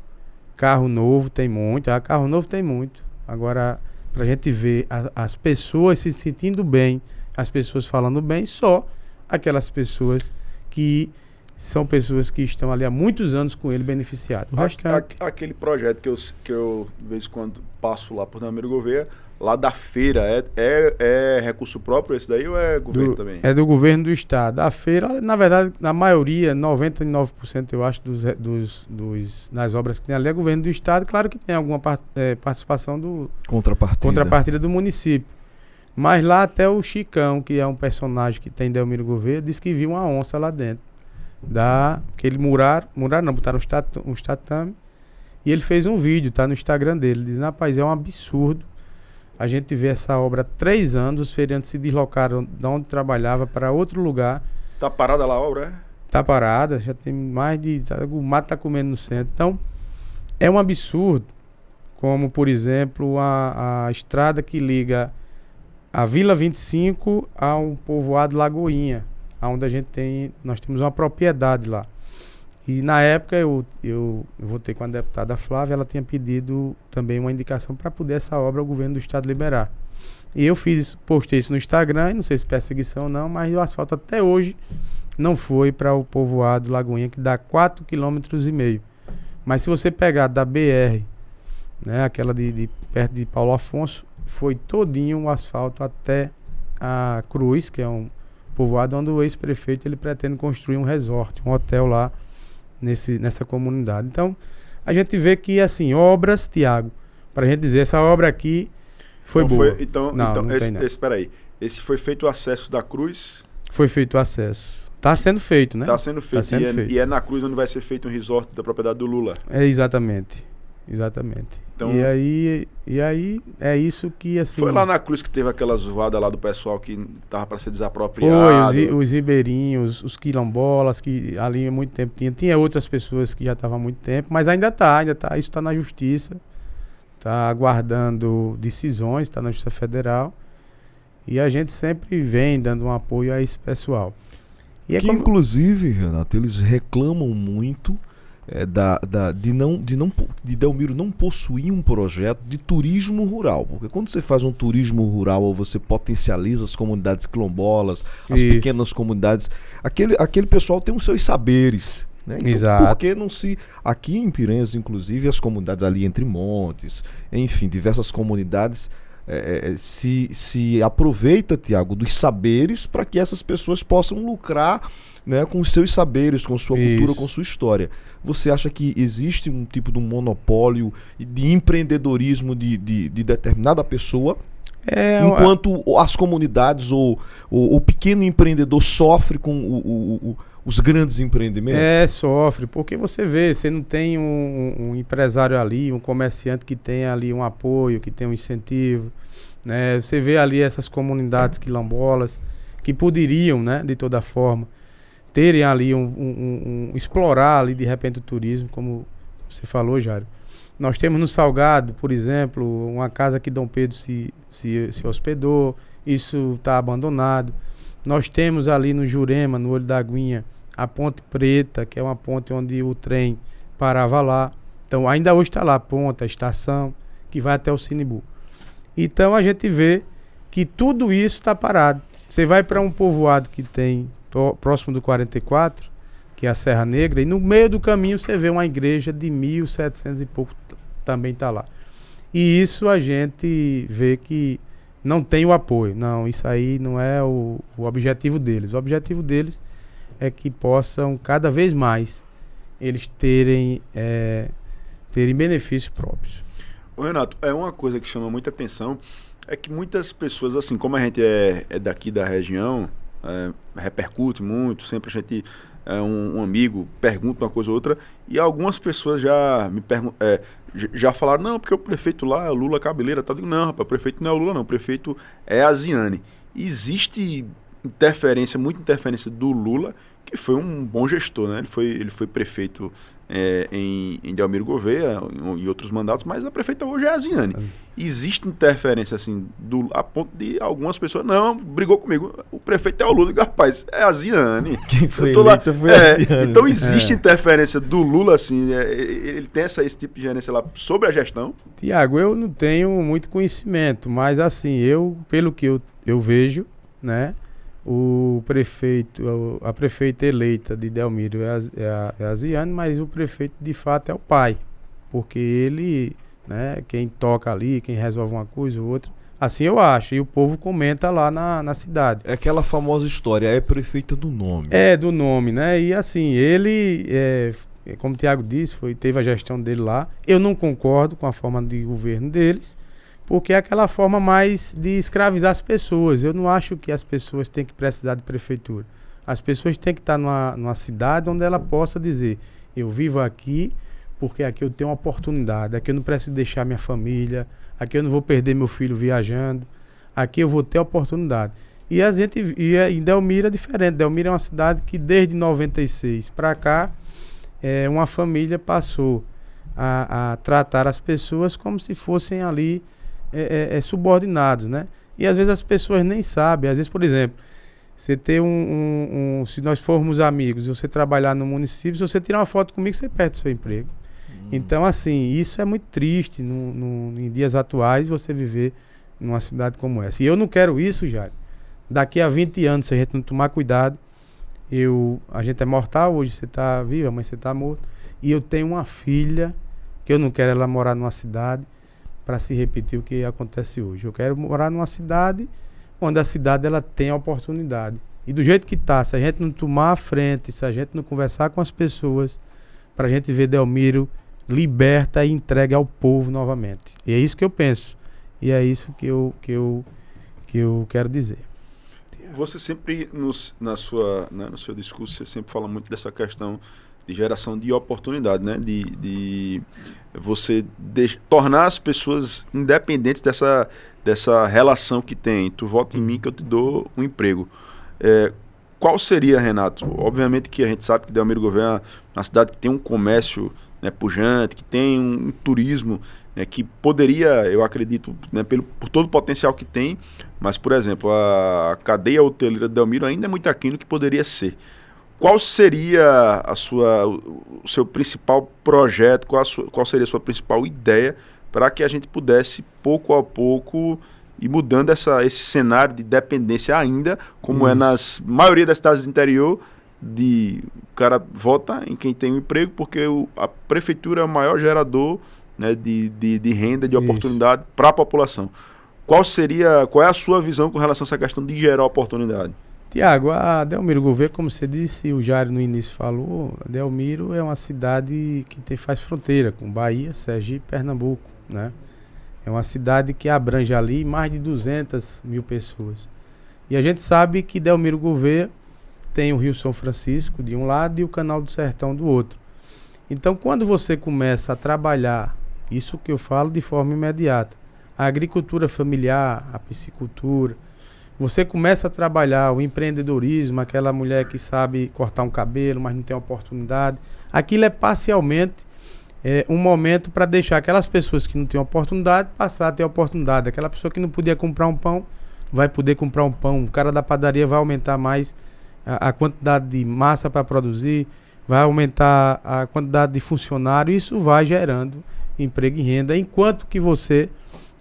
C: Carro novo tem muito. Carro novo tem muito. Agora, para a gente ver as pessoas se sentindo bem, as pessoas falando bem, só aquelas pessoas que são pessoas que estão ali há muitos anos com ele beneficiados.
A: Aquele projeto que eu, de vez em quando, passo lá por Delmiro Gouveia, lá da feira, é recurso próprio esse daí ou é governo também?
C: É do governo do estado. A feira, na verdade, na maioria, 99% eu acho, das obras que tem ali é governo do estado. Claro que tem alguma participação do... Contrapartida do município. Mas lá até o Chicão, que é um personagem que tem Delmiro Gouveia, disse que viu uma onça lá dentro. Que ele botaram um tatame, e ele fez um vídeo, tá no Instagram dele. Ele diz, rapaz, é um absurdo a gente vê essa obra há 3 anos, os feirantes se deslocaram de onde trabalhava para outro lugar.
A: Tá parada lá a obra, é?
C: Tá parada, já tem mais de... O mato tá comendo no centro. Então, é um absurdo, como, por exemplo, a estrada que liga a Vila 25 a um povoado Lagoinha, onde nós temos uma propriedade lá. E na época eu votei com a deputada Flávia, ela tinha pedido também uma indicação para poder essa obra o governo do estado liberar. E eu postei isso no Instagram, e não sei se perseguição ou não, mas o asfalto até hoje não foi para o povoado Lagoinha, que dá 4,5 km. Mas se você pegar da BR, né, aquela de perto de Paulo Afonso, foi todinho o asfalto até a Cruz, que é um povoado onde o ex-prefeito ele pretende construir um resort, um hotel lá nessa comunidade. Então, a gente vê que, assim, obras, Tiago, para a gente dizer, essa obra aqui foi boa.
A: Espera aí. Esse foi feito o acesso da Cruz?
C: Foi feito o acesso. Está sendo feito, né?
A: Está sendo feito. E é na Cruz onde vai ser feito um resort da propriedade do Lula?
C: Exatamente. Então, e aí é isso que, assim...
A: Foi lá na Cruz que teve aquela zoada lá do pessoal que tava para ser desapropriado?
C: Foi, os ribeirinhos, os quilombolas, que ali há muito tempo tinha outras pessoas que já estavam há muito tempo, mas ainda tá, isso está na justiça, está aguardando decisões, está na Justiça Federal, e a gente sempre vem dando um apoio a esse pessoal.
B: E inclusive, Renato, eles reclamam muito de Delmiro não possuir um projeto de turismo rural, porque quando você faz um turismo rural ou você potencializa as comunidades quilombolas, as pequenas comunidades, aquele pessoal tem os seus saberes, né? Então,
C: exato.
B: Por que não se... Aqui em Piranhas, inclusive, as comunidades ali entre montes, enfim, diversas comunidades se aproveita, Tiago, dos saberes para que essas pessoas possam lucrar, né, com os seus saberes, com sua cultura, com sua história. Você acha que existe um tipo de um monopólio de empreendedorismo de determinada pessoa, enquanto as comunidades ou o pequeno empreendedor sofre com os grandes empreendimentos?
C: Sofre, porque você não tem um empresário ali, um comerciante que tem ali um apoio, que tem um incentivo, né? Você vê ali essas comunidades quilombolas que poderiam, né, de toda forma, terem ali explorar ali de repente o turismo, como você falou, Jário. Nós temos no Salgado, por exemplo, uma casa que Dom Pedro se hospedou, isso está abandonado. Nós temos ali no Jurema, no Olho da Aguinha, a Ponte Preta, que é uma ponte onde o trem parava lá. Então ainda hoje está lá a ponte, a estação, que vai até o Sinibu. Então a gente vê que tudo isso está parado. Você vai para um povoado que tem próximo do 44, que é a Serra Negra, e no meio do caminho você vê uma igreja de 1.700 e pouco, também está lá. E isso a gente vê que não tem o apoio. Não, isso aí não é o objetivo deles. O objetivo deles é que possam cada vez mais eles terem terem benefícios próprios.
A: Ô, Renato, é uma coisa que chama muita atenção, é que muitas pessoas, assim, como a gente é daqui da região, repercute muito, sempre a gente, um amigo pergunta uma coisa ou outra, e algumas pessoas já me já falaram, não, porque o prefeito lá é o Lula Cabeleira, tá? Eu digo, não, rapaz, o prefeito não é o Lula, não, o prefeito é a Ziane. Existe muita interferência do Lula, que foi um bom gestor, né? Ele foi prefeito em Delmiro Gouveia, em outros mandatos, mas a prefeita hoje é a Ziane. Existe interferência, assim, a ponto de algumas pessoas, não, brigou comigo, o prefeito é o Lula, e rapaz, é a Ziane.
B: Quem foi eleito foi a Ziane.
A: Então existe interferência do Lula, assim, ele tem esse tipo de gerência lá sobre a gestão?
C: Tiago, eu não tenho muito conhecimento, mas assim, pelo que eu vejo, né, a prefeita eleita de Delmiro é a Ziane, mas o prefeito de fato é o pai, porque ele, né, quem toca ali, quem resolve uma coisa ou outra, assim eu acho, e o povo comenta lá na cidade.
B: É aquela famosa história, é prefeita do nome.
C: É, do nome, né, e assim, ele, como o Tiago disse, teve a gestão dele lá, eu não concordo com a forma de governo deles, porque é aquela forma mais de escravizar as pessoas. Eu não acho que as pessoas têm que precisar de prefeitura. As pessoas têm que estar numa cidade onde ela possa dizer, eu vivo aqui porque aqui eu tenho uma oportunidade, aqui eu não preciso deixar minha família, aqui eu não vou perder meu filho viajando, aqui eu vou ter oportunidade. E em Delmiro é diferente. Delmiro é uma cidade que desde 96 para cá, uma família passou a tratar as pessoas como se fossem ali subordinados, né? E às vezes as pessoas nem sabem. Às vezes, por exemplo, você ter se nós formos amigos, você trabalhar no município, se você tirar uma foto comigo, você perde seu emprego. Então, assim, isso é muito triste em dias atuais, você viver numa cidade como essa. E eu não quero isso, Jair. Daqui a 20 anos, se a gente não tomar cuidado, a gente é mortal, hoje você está vivo, amanhã você está morto, e eu tenho uma filha que eu não quero ela morar numa cidade para se repetir o que acontece hoje. Eu quero morar numa cidade onde a cidade ela tem a oportunidade. E do jeito que está, se a gente não tomar a frente, se a gente não conversar com as pessoas, para a gente ver Delmiro liberta e entregue ao povo novamente. E é isso que eu penso. E é isso que eu quero dizer.
A: Você sempre, no seu discurso, você sempre fala muito dessa questão de geração de oportunidade, né? De você tornar as pessoas independentes dessa relação que tem. Tu vota em mim que eu te dou um emprego. Qual seria, Renato? Obviamente que a gente sabe que Delmiro Gouveia é uma cidade que tem um comércio, né, pujante, que tem um turismo, né, que poderia, eu acredito, né, por todo o potencial que tem, mas, por exemplo, a cadeia hoteleira de Delmiro ainda é muito aquém do que poderia ser. Qual seria o seu principal projeto, qual seria a sua principal ideia para que a gente pudesse, pouco a pouco, ir mudando esse cenário de dependência ainda, como é nas maioria das cidades do interior, o cara vota em quem tem um emprego, porque a prefeitura é o maior gerador, né, de renda, de oportunidade para a população. Qual é a sua visão com relação a essa questão de gerar oportunidade?
C: Tiago, a Delmiro Gouveia, como você disse, o Jair no início falou, Delmiro é uma cidade que faz fronteira com Bahia, Sergipe, Pernambuco, né? É uma cidade que abrange ali mais de 200 mil pessoas. E a gente sabe que Delmiro Gouveia tem o Rio São Francisco de um lado e o Canal do Sertão do outro. Então, quando você começa a trabalhar, isso que eu falo de forma imediata, a agricultura familiar, a piscicultura, você começa a trabalhar o empreendedorismo, aquela mulher que sabe cortar um cabelo, mas não tem oportunidade. Aquilo é parcialmente um momento para deixar aquelas pessoas que não têm oportunidade passar a ter oportunidade. Aquela pessoa que não podia comprar um pão, vai poder comprar um pão. O cara da padaria vai aumentar mais a quantidade de massa para produzir, vai aumentar a quantidade de funcionário. Isso vai gerando emprego e renda, enquanto que você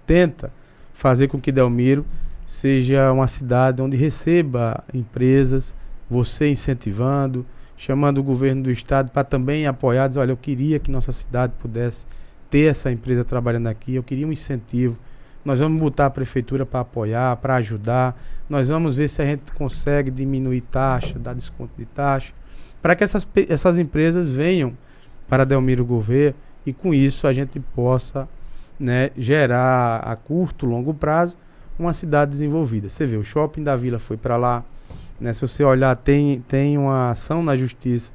C: tenta fazer com que Delmiro seja uma cidade onde receba empresas, você incentivando, chamando o governo do estado para também apoiar, dizer, olha, eu queria que nossa cidade pudesse ter essa empresa trabalhando aqui, eu queria um incentivo, nós vamos botar a prefeitura para apoiar, para ajudar, nós vamos ver se a gente consegue diminuir taxa, dar desconto de taxa, para que essas empresas venham para Delmiro Gouveia e com isso a gente possa, né, gerar a curto, longo prazo uma cidade desenvolvida. Você vê, o shopping da Vila foi para lá, né? Se você olhar, tem uma ação na justiça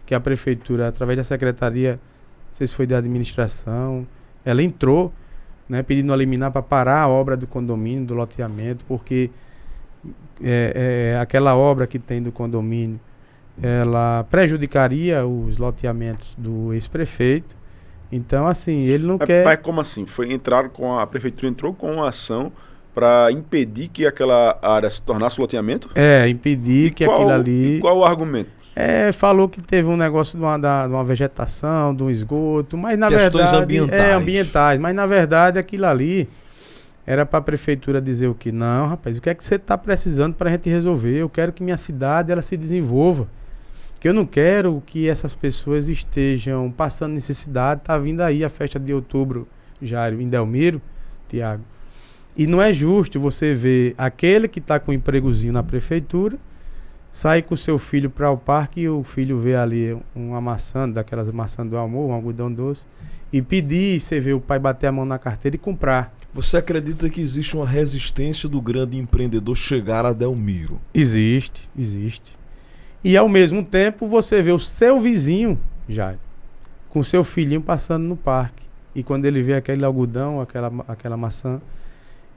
C: que a prefeitura, através da secretaria, não sei se foi de administração, ela entrou, né, pedindo liminar para parar a obra do condomínio, do loteamento, porque aquela obra que tem do condomínio, ela prejudicaria os loteamentos do ex-prefeito. Então, assim, ele não quer...
A: Mas como assim? A prefeitura entrou com uma ação para impedir que aquela área se tornasse loteamento?
C: Impedir que aquilo ali...
A: E qual o argumento?
C: Falou que teve um negócio de uma vegetação, de um esgoto, mas na
B: Questões
C: verdade...
B: ambientais.
C: Ambientais. Mas na verdade aquilo ali era para a prefeitura dizer o que? Não, rapaz, o que é que você está precisando para a gente resolver? Eu quero que minha cidade ela se desenvolva. Que eu não quero que essas pessoas estejam passando necessidade. Tá vindo aí a festa de outubro, Jairo, em Delmiro, Tiago. E não é justo você ver aquele que está com um empregozinho na prefeitura, sair com seu filho para o parque e o filho vê ali uma maçã, daquelas maçãs do amor, um algodão doce, e pedir, você vê o pai bater a mão na carteira e comprar.
B: Você acredita que existe uma resistência do grande empreendedor chegar a Delmiro?
C: Existe. E ao mesmo tempo você vê o seu vizinho, Jair, com seu filhinho passando no parque. E quando ele vê aquele algodão, aquela maçã,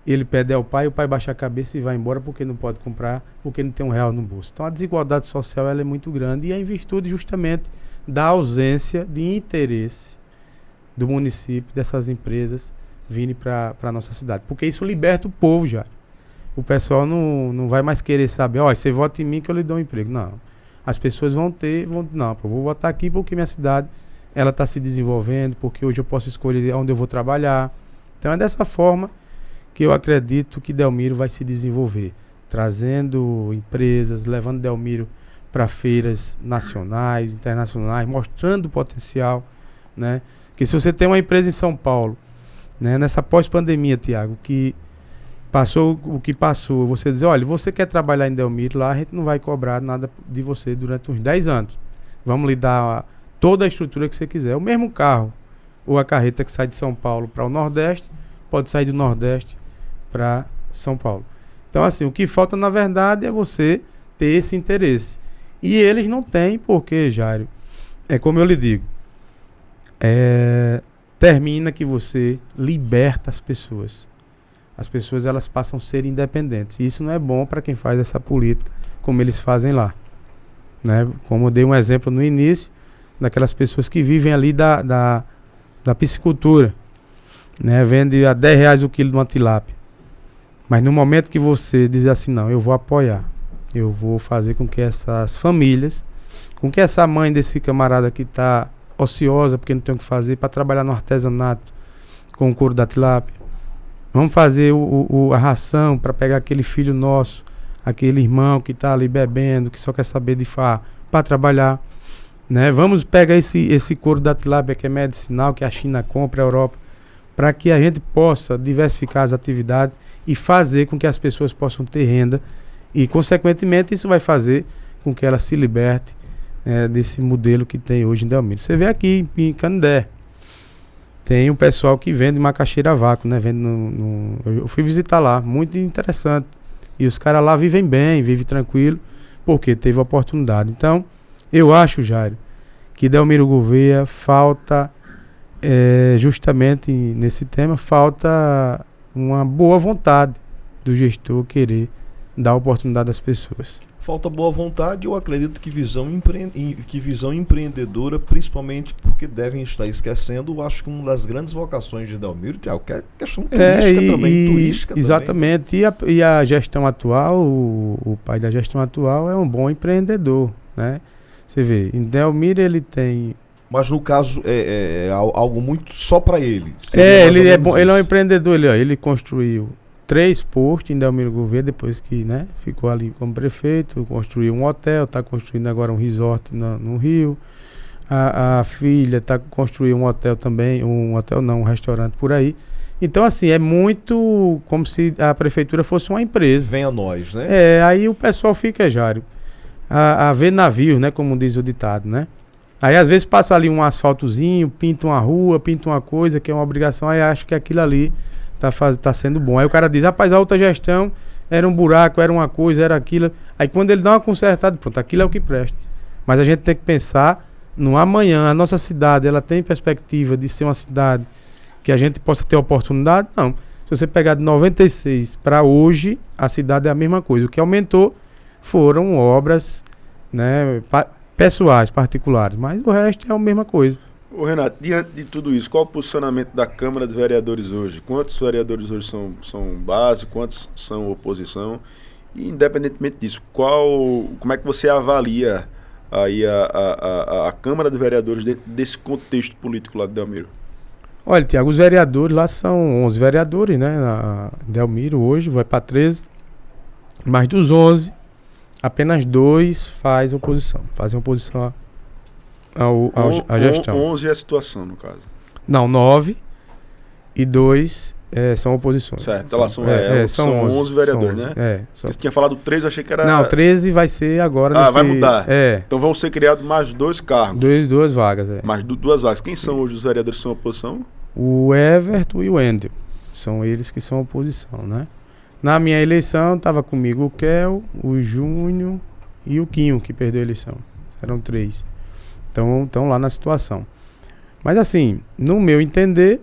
C: ele pede ao pai, o pai baixa a cabeça e vai embora porque não pode comprar, porque não tem R$1 no bolso. Então a desigualdade social ela é muito grande e é em virtude justamente da ausência de interesse do município, dessas empresas virem para a nossa cidade. Porque isso liberta o povo, já. O pessoal não vai mais querer saber, você vota em mim que eu lhe dou um emprego. Não. As pessoas eu vou votar aqui porque minha cidade ela está se desenvolvendo, porque hoje eu posso escolher onde eu vou trabalhar. Então é dessa forma que eu acredito que Delmiro vai se desenvolver, trazendo empresas, levando Delmiro para feiras nacionais, internacionais, mostrando o potencial, né? Que se você tem uma empresa em São Paulo, né, nessa pós-pandemia, Tiago, que passou o que passou, você dizer, olha, você quer trabalhar em Delmiro, lá a gente não vai cobrar nada de você durante uns 10 anos. Vamos lhe dar toda a estrutura que você quiser. O mesmo carro ou a carreta que sai de São Paulo para o Nordeste, pode sair do Nordeste para São Paulo. Então, assim, o que falta, na verdade, é você ter esse interesse. E eles não têm, porque, Jairo, é como eu lhe digo, termina que você liberta as pessoas. As pessoas, elas passam a ser independentes. E isso não é bom para quem faz essa política, como eles fazem lá. Né? Como eu dei um exemplo no início, daquelas pessoas que vivem ali da piscicultura, né? Vende a R$10 o quilo de uma tilápia. Mas no momento que você diz assim, não, eu vou apoiar, eu vou fazer com que essas famílias, com que essa mãe desse camarada que está ociosa, porque não tem o que fazer, para trabalhar no artesanato com o couro da tilápia, vamos fazer a ração para pegar aquele filho nosso, aquele irmão que está ali bebendo, que só quer saber de farra, para trabalhar, né? Vamos pegar esse couro da tilápia que é medicinal, que a China compra, a Europa, para que a gente possa diversificar as atividades e fazer com que as pessoas possam ter renda e, consequentemente, isso vai fazer com que ela se liberte desse modelo que tem hoje em Delmiro. Você vê aqui em Canindé, tem um pessoal que vende macaxeira a vácuo, né? Vende eu fui visitar lá, muito interessante. E os caras lá vivem bem, vivem tranquilo, porque teve a oportunidade. Então, eu acho, Jairo, que Delmiro Gouveia falta... justamente nesse tema, falta uma boa vontade do gestor querer dar oportunidade às pessoas.
B: Falta boa vontade, eu acredito que visão empreendedora, principalmente porque devem estar esquecendo, eu acho que uma das grandes vocações de Delmiro, que é a questão turística
C: exatamente, também. E a gestão atual, o pai da gestão atual é um bom empreendedor, né? Você vê, em Delmiro ele tem...
B: Mas no caso é algo muito só para ele.
C: Ele é bom, ele é um empreendedor, ele construiu 3 postos em Delmiro Gouveia, depois que, né, ficou ali como prefeito, construiu um hotel, está construindo agora um resort no Rio. A filha está construindo um hotel também, um restaurante por aí. Então, assim, é muito como se a prefeitura fosse uma empresa.
B: Vem a nós, né?
C: Aí o pessoal fica, Jário, a ver navios, né, como diz o ditado, né? Aí às vezes passa ali um asfaltozinho, pinta uma rua, pinta uma coisa que é uma obrigação, aí acha que aquilo ali tá sendo bom. Aí o cara diz, rapaz, a outra gestão era um buraco, era uma coisa, era aquilo. Aí quando ele dá uma consertada, pronto, aquilo é o que presta. Mas a gente tem que pensar no amanhã. A nossa cidade, ela tem perspectiva de ser uma cidade que a gente possa ter oportunidade? Não. Se você pegar de 96 para hoje, a cidade é a mesma coisa. O que aumentou foram obras, né, pessoais, particulares. Mas o resto é a mesma coisa.
A: Ô Renato, diante de tudo isso, qual o posicionamento da Câmara de Vereadores hoje? Quantos vereadores hoje são base, quantos são oposição? E independentemente disso, como é que você avalia aí a Câmara de Vereadores dentro desse contexto político lá de Delmiro?
C: Olha, Tiago, os vereadores lá são 11 vereadores, né? Na Delmiro hoje vai para 13. Mas dos 11, apenas 2 fazem oposição à gestão.
A: 11 é a situação, no caso.
C: Não, 9 e 2 são oposições.
A: Certo, lá são 11 vereadores, 11, né? Você tinha falado 13, eu achei que era...
C: Não, 13 vai ser agora.
A: Vai mudar.
C: É.
A: Então vão ser criados mais 2 cargos.
C: 2 vagas,
A: Mais 2 vagas. Quem são hoje os vereadores que são oposição?
C: O Everton e o Wendel. São eles que são oposição, né? Na minha eleição, estava comigo o Kel, o Júnior e o Quinho, que perdeu a eleição. Eram 3. Então, estão lá na situação. Mas assim, no meu entender,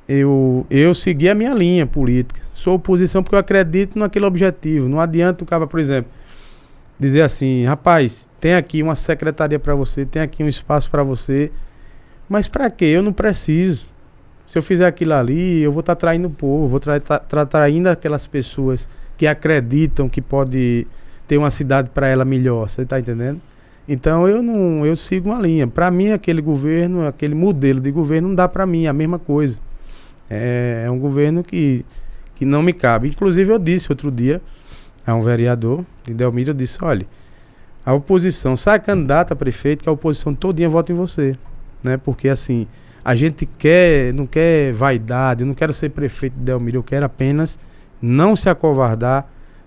C: eu segui a minha linha política. Sou oposição porque eu acredito naquele objetivo. Não adianta o cara, por exemplo, dizer assim, rapaz, tem aqui uma secretaria para você, tem aqui um espaço para você. Mas para quê? Eu não preciso. Se eu fizer aquilo ali, eu vou estar traindo o povo, vou estar traindo aquelas pessoas que acreditam que pode ter uma cidade para ela melhor. Você está entendendo? Então eu sigo uma linha. Para mim, aquele governo, aquele modelo de governo não dá para mim, é a mesma coisa. É um governo que não me cabe. Inclusive eu disse outro dia a um vereador de Delmiro, eu disse, olha, a oposição, sai candidata a prefeito, que a oposição todinha vota em você. Né? Porque assim, a gente não quer vaidade, eu não quero ser prefeito de Delmiro, eu quero apenas não se acovardar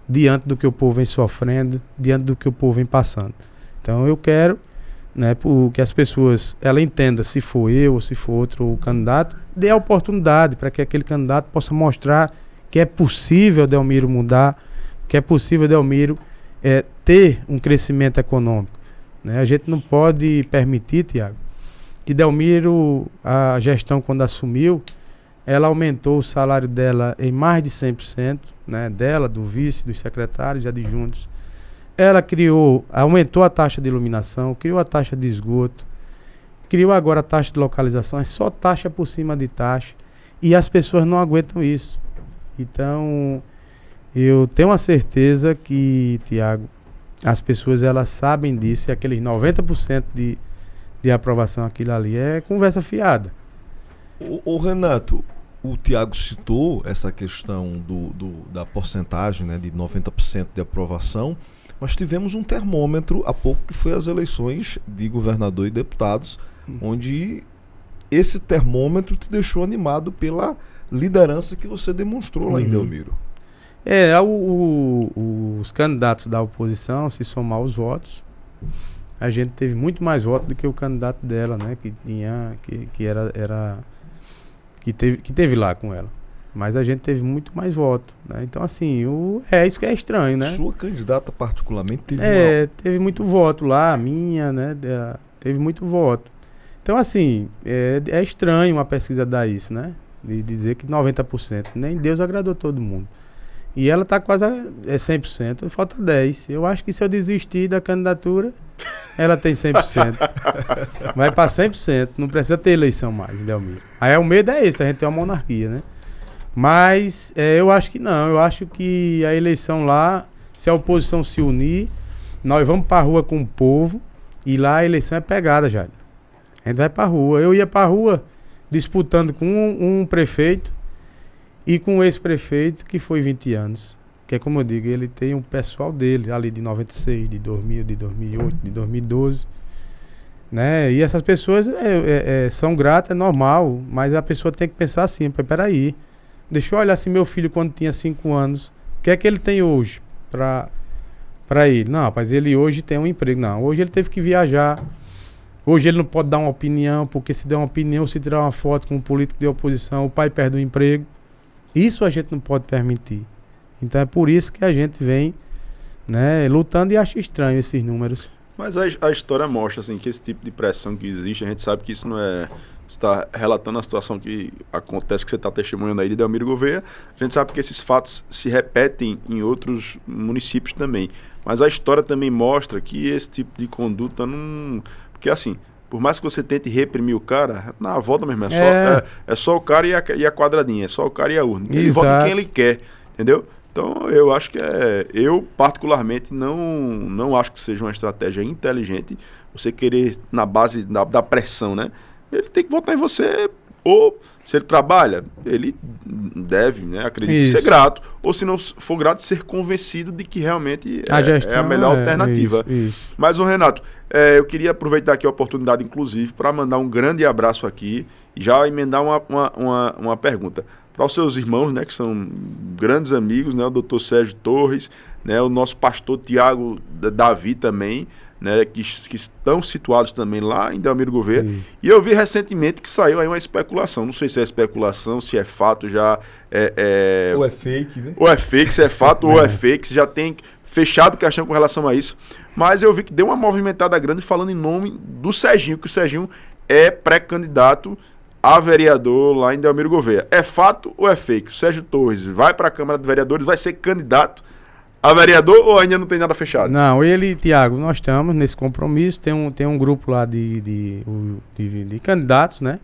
C: diante do que o povo vem sofrendo, diante do que o povo vem passando. Então eu quero, né, que as pessoas, ela entenda, se for eu ou se for outro candidato, dê a oportunidade para que aquele candidato possa mostrar que é possível Delmiro mudar, que é possível Delmiro ter um crescimento econômico. Né? A gente não pode permitir, Tiago, que Delmiro, a gestão quando assumiu, ela aumentou o salário dela em mais de 100%, né, dela, do vice, dos secretários e adjuntos. Ela aumentou a taxa de iluminação, criou a taxa de esgoto, criou agora a taxa de localização, é só taxa por cima de taxa, e as pessoas não aguentam isso. Então, eu tenho a certeza que, Tiago, as pessoas elas sabem disso, e aqueles 90% de aprovação aquilo ali é conversa fiada.
B: O Renato, o Tiago citou essa questão da porcentagem, né, de 90% de aprovação. Nós tivemos um termômetro há pouco que foi as eleições de governador e deputados, onde esse termômetro te deixou animado pela liderança que você demonstrou lá em Delmiro.
C: Os candidatos da oposição, se somar os votos, a gente teve muito mais votos do que o candidato dela, né? Que teve lá com ela. Mas a gente teve muito mais votos, né? Então, assim, isso que é estranho, né?
B: Sua candidata particularmente teve
C: teve muito voto lá, a minha, né? Teve muito voto. Então, assim, é estranho uma pesquisa dar isso, né? De dizer que 90%. Nem Deus agradou todo mundo. E ela está quase 100%, falta 10%. Eu acho que se eu desistir da candidatura, ela tem 100%. Vai para 100%. Não precisa ter eleição mais em Delmiro. Aí o medo é esse, a gente tem uma monarquia, né? Mas eu acho que não. Eu acho que a eleição lá, se a oposição se unir, nós vamos para a rua com o povo e lá a eleição é pegada, já. A gente vai para a rua. Eu ia para a rua disputando com um prefeito e com o ex-prefeito que foi 20 anos. Que é como eu digo, ele tem um pessoal dele ali de 96, de 2000, de 2008, de 2012. Né? E essas pessoas são gratas, é normal, mas a pessoa tem que pensar assim, peraí, deixa eu olhar assim meu filho quando tinha 5 anos, o que é que ele tem hoje para ele? Não, rapaz, ele hoje tem um emprego. Não, hoje ele teve que viajar, Hoje ele não pode dar uma opinião, porque se der uma opinião, se tirar uma foto com um político de oposição, o pai perde o emprego. Isso a gente não pode permitir. Então é por isso que a gente vem, né, lutando, e acha estranho esses números.
A: Mas a história mostra assim, que esse tipo de pressão que existe, a gente sabe que isso não é... Você está relatando a situação que acontece, que você está testemunhando aí de Delmiro Gouveia. A gente sabe que esses fatos se repetem em outros municípios também. Mas a história também mostra que esse tipo de conduta não... Porque assim, por mais que você tente reprimir o cara, na volta mesmo, é só o cara e a quadradinha, é só o cara e a urna. Ele vota em quem ele quer, entendeu? Então eu acho que eu particularmente não acho que seja uma estratégia inteligente você querer, na base da pressão, né? Ele tem que votar em você, ou se ele trabalha, ele deve, né, acredito, ser grato, ou se não for grato, ser convencido de que realmente é a melhor alternativa.
C: Isso.
A: Mas, Renato, eu queria aproveitar aqui a oportunidade, inclusive, para mandar um grande abraço aqui e já emendar uma pergunta. Para os seus irmãos, né, que são grandes amigos, né, o doutor Sérgio Torres, né, o nosso pastor Tiago Davi também, né, que estão situados também lá em Delmiro Gouveia. E eu vi recentemente que saiu aí uma especulação. Não sei se é especulação, se é fato, já
B: ou é fake, né?
A: Ou é fake, se é fato ou é fake, se já tem fechado questão com relação a isso. Mas eu vi que deu uma movimentada grande falando em nome do Serginho, que o Serginho é pré-candidato a vereador lá em Delmiro Gouveia. É fato ou é fake? O Sérgio Torres vai para a Câmara de Vereadores, vai ser candidato a vereador, ou ainda não tem nada fechado?
C: Não, ele e Tiago, nós estamos nesse compromisso. Tem um grupo lá de candidatos, né?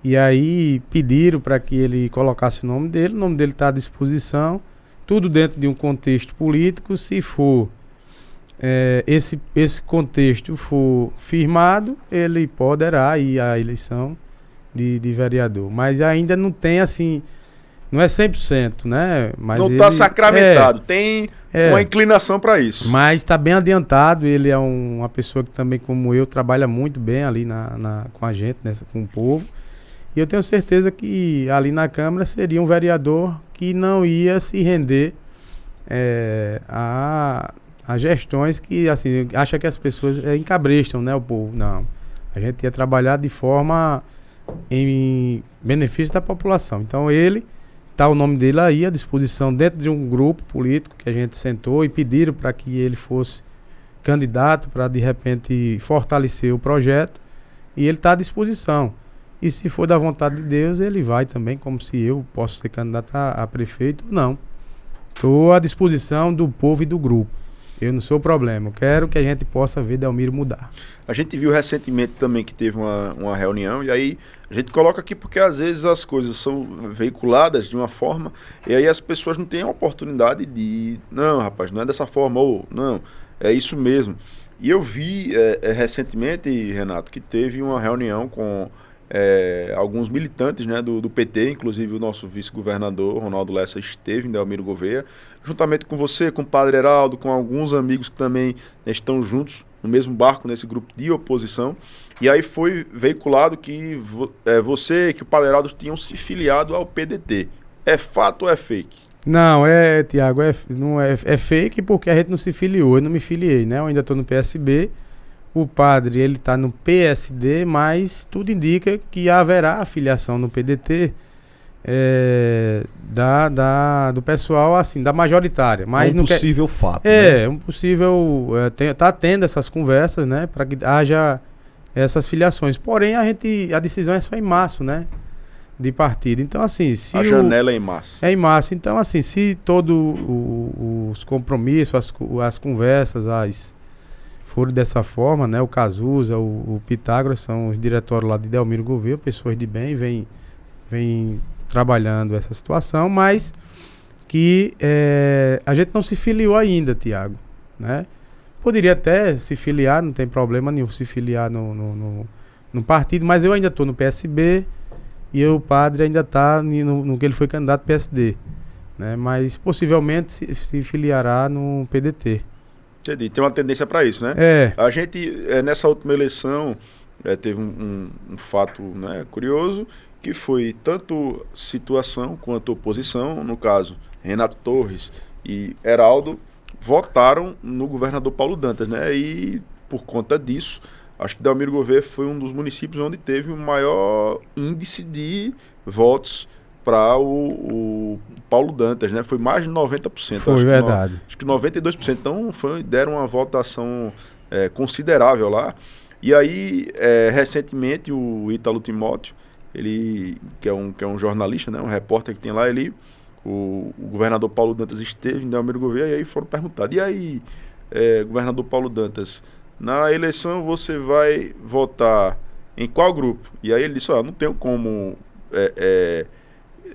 C: E aí pediram para que ele colocasse o nome dele está à disposição, tudo dentro de um contexto político. Se for esse contexto for firmado, ele poderá ir à eleição de vereador. Mas ainda não tem assim... Não é 100%, né? Mas
A: não está sacramentado, tem uma inclinação para isso.
C: Mas está bem adiantado, ele é uma pessoa que também, como eu, trabalha muito bem ali com a gente, com o povo. E eu tenho certeza que ali na Câmara seria um vereador que não ia se render a gestões que, assim, acha que as pessoas encabrestam, né, o povo. Não, a gente ia trabalhar de forma em benefício da população. Então está o nome dele aí à disposição dentro de um grupo político que a gente sentou e pediram para que ele fosse candidato para, de repente, fortalecer o projeto. E ele está à disposição. E se for da vontade de Deus, ele vai também, como se eu posso ser candidato a prefeito ou não. Estou à disposição do povo e do grupo. Eu não sou o problema. Eu quero que a gente possa ver Delmiro mudar.
A: A gente viu recentemente também que teve uma reunião, e aí a gente coloca aqui porque às vezes as coisas são veiculadas de uma forma, e aí as pessoas não têm a oportunidade de... Não, rapaz, não é dessa forma, ou não, é isso mesmo. E eu vi recentemente, Renato, que teve uma reunião com alguns militantes, né, do PT, inclusive o nosso vice-governador, Ronaldo Lessa, esteve em Delmiro Gouveia, juntamente com você, com o Padre Heraldo, com alguns amigos que também estão juntos no mesmo barco, nesse grupo de oposição. E aí foi veiculado que você, que o Padre Heraldo tinham se filiado ao PDT. É fato ou é fake?
C: Não, Tiago, não é fake porque a gente não se filiou. Eu não me filiei, né? Eu ainda estou no PSB. O padre, ele está no PSD, mas tudo indica que haverá afiliação no PDT do pessoal, assim, da majoritária. Mas
B: um possível fato.
C: Um possível... Está tendo essas conversas, né? Para que haja essas filiações. Porém, a decisão é só em março, né? De partido. Então, assim...
A: A janela é em março.
C: É em março. Então, assim, se todos os compromissos, as conversas, foram dessa forma, né? O Cazuza, o Pitágoras são os diretórios lá de Delmiro Gouveia, pessoas de bem, vem trabalhando essa situação, mas que a gente não se filiou ainda, Tiago, né? Poderia até se filiar, não tem problema nenhum se filiar no partido, mas eu ainda estou no PSB e o padre ainda está no que ele foi candidato ao PSD, né? Mas possivelmente se filiará no PDT.
A: Entendi, tem uma tendência para isso, né? A gente, nessa última eleição, teve um fato, né, curioso, que foi tanto situação quanto oposição. No caso, Renato Torres e Heraldo votaram no governador Paulo Dantas, né? E por conta disso, acho que Delmiro Gouveia foi um dos municípios onde teve o maior índice de votos para o Paulo Dantas, né? Foi mais de 90%.
C: Foi verdade.
A: Acho que 92%. Então deram uma votação considerável lá. E aí, recentemente, o Ítalo Timóteo, ele, que é um jornalista, né? Um repórter que tem lá, o governador Paulo Dantas esteve em Delmiro Gouveia, e aí foram perguntados: e aí, governador Paulo Dantas, na eleição você vai votar em qual grupo? E aí ele disse: não tenho como...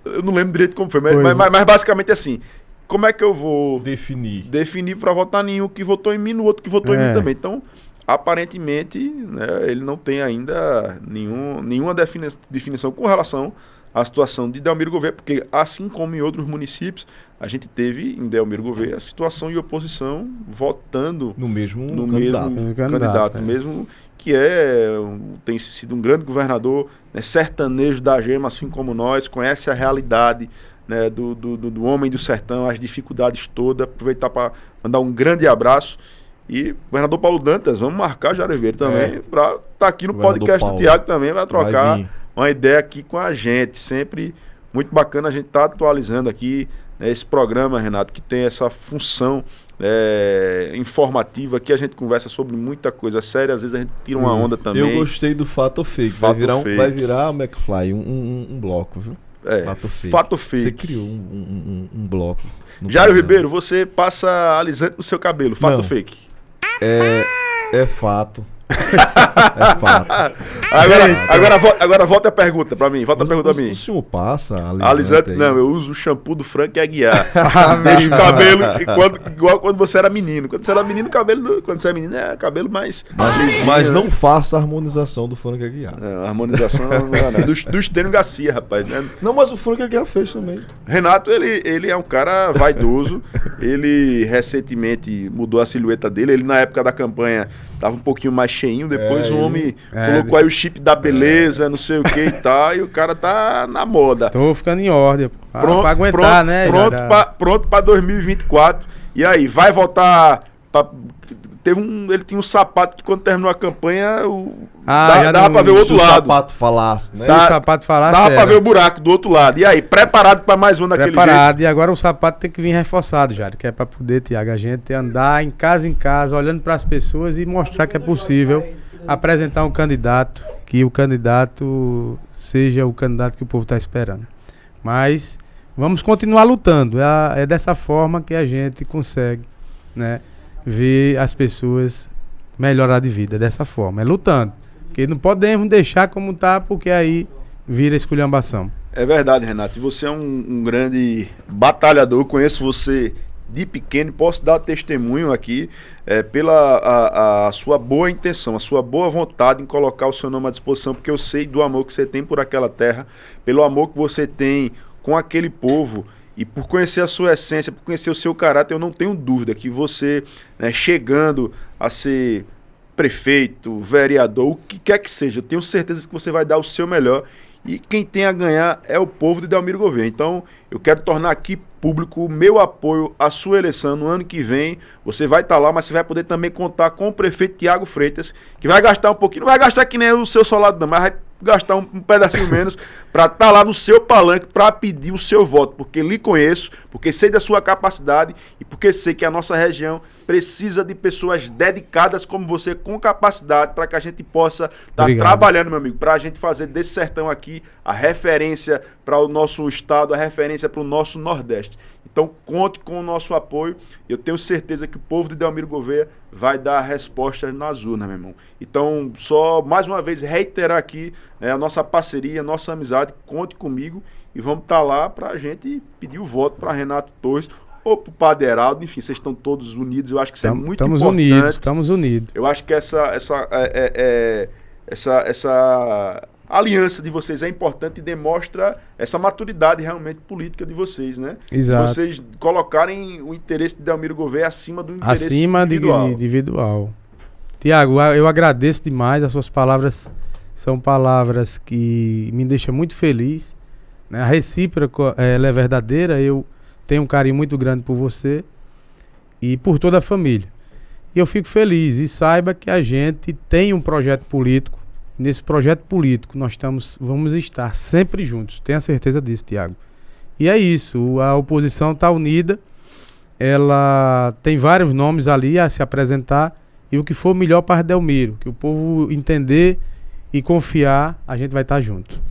A: eu não lembro direito como foi, mas basicamente assim, como é que eu vou definir para votar em um que votou em mim, no outro que votou em mim também? Então, aparentemente, né, ele não tem ainda nenhuma definição com relação à situação de Delmiro Gouveia, porque assim como em outros municípios, a gente teve em Delmiro Gouveia a situação e oposição votando
B: no mesmo
A: candidato, mesmo que tem sido um grande governador, né, sertanejo da gema, assim como nós, conhece a realidade, né, do homem do sertão, as dificuldades todas. Aproveitar para mandar um grande abraço. E governador Paulo Dantas, vamos marcar Jário Ribeiro também, para estar aqui no podcast Paulo. Do Tiago também, vai trocar uma ideia aqui com a gente. Sempre muito bacana a gente estar atualizando aqui, né, esse programa, Renato, que tem essa função informativa, que a gente conversa sobre muita coisa séria, às vezes a gente tira uma onda também.
B: Eu gostei do Fato ou Fake. Vai virar o McFly, um bloco, viu?
A: Fato Fake.
B: Você criou um bloco.
A: Jário Ribeiro, você passa alisante no seu cabelo. Fato ou Fake?
B: É fato.
A: Agora volta a pergunta pra mim.
B: O senhor passa
A: alisante? Não, eu uso o shampoo do Frank Aguiar. Deixa o cabelo igual quando você era menino. Quando você era menino, quando você é menino, é cabelo mais...
B: Mas não faça a harmonização do Frank Aguiar.
A: A harmonização do Estênio Garcia, rapaz. Né?
B: Não, mas o Frank Aguiar fez também.
A: Renato, ele é um cara vaidoso. Ele recentemente mudou a silhueta dele. Ele, na época da campanha, tava um pouquinho mais cheinho. Depois o homem colocou aí o chip da beleza, não sei o que e tal. E o cara tá na moda.
C: Tô ficando em ordem. Pra aguentar, né?
A: Pronto pra 2024. E aí, vai voltar... Ele tinha um sapato que quando terminou a campanha dava pra ver o outro lado.
B: Se o sapato falasse, né?
C: Se o sapato falasse,
A: dava pra ver o buraco do outro lado. E aí, preparado pra mais um daquele jeito?
C: E agora o sapato tem que vir reforçado, Jário, que é pra poder, Tiago, a gente andar em casa, olhando pras pessoas e mostrar que é possível apresentar um candidato, que o candidato seja o candidato que o povo tá esperando. Mas vamos continuar lutando. É dessa forma que a gente consegue, né, ver as pessoas melhorar de vida, dessa forma, lutando, porque não podemos deixar como tá, porque aí vira esculhambação.
A: É verdade, Renato, e você é um grande batalhador. Conheço você de pequeno, posso dar testemunho aqui pela a sua boa intenção, a sua boa vontade em colocar o seu nome à disposição, porque eu sei do amor que você tem por aquela terra, pelo amor que você tem com aquele povo. E por conhecer a sua essência, por conhecer o seu caráter, eu não tenho dúvida que você, né, chegando a ser prefeito, vereador, o que quer que seja, eu tenho certeza que você vai dar o seu melhor. E quem tem a ganhar é o povo de Delmiro Gouveia. Então, eu quero tornar aqui público o meu apoio à sua eleição. No ano que vem, você vai estar lá, mas você vai poder também contar com o prefeito Tiago Freitas, que vai gastar um pouquinho, não vai gastar que nem o seu solado não, mas vai gastar um pedacinho menos para estar lá no seu palanque para pedir o seu voto, porque lhe conheço, porque sei da sua capacidade e porque sei que a nossa região precisa de pessoas dedicadas como você, com capacidade, para que a gente possa estar trabalhando, meu amigo, para a gente fazer desse sertão aqui a referência para o nosso estado, a referência para o nosso Nordeste. Então, conte com o nosso apoio. Eu tenho certeza que o povo de Delmiro Gouveia vai dar respostas nas urnas, meu irmão. Então, só mais uma vez reiterar aqui, né, a nossa parceria, a nossa amizade. Conte comigo e vamos estar lá para a gente pedir o voto para Renato Torres ou para o Padre Heraldo. Enfim, vocês estão todos unidos. Eu acho que isso é muito importante.
C: Estamos unidos.
A: Eu acho que essa aliança de vocês é importante e demonstra essa maturidade realmente política de vocês, né?
C: Exato.
A: Vocês colocarem o interesse de Delmiro Gouveia acima do interesse individual.
C: Tiago, eu agradeço demais. As suas palavras são palavras que me deixam muito feliz, né? A recíproca, ela é verdadeira. Eu tenho um carinho muito grande por você e por toda a família. E eu fico feliz. E saiba que a gente tem um projeto político. E nesse projeto político nós vamos estar sempre juntos. Tenha certeza disso, Tiago. E é isso. A oposição está unida. Ela tem vários nomes ali a se apresentar. E o que for melhor para Delmiro, que o povo entender e confiar, a gente vai estar junto.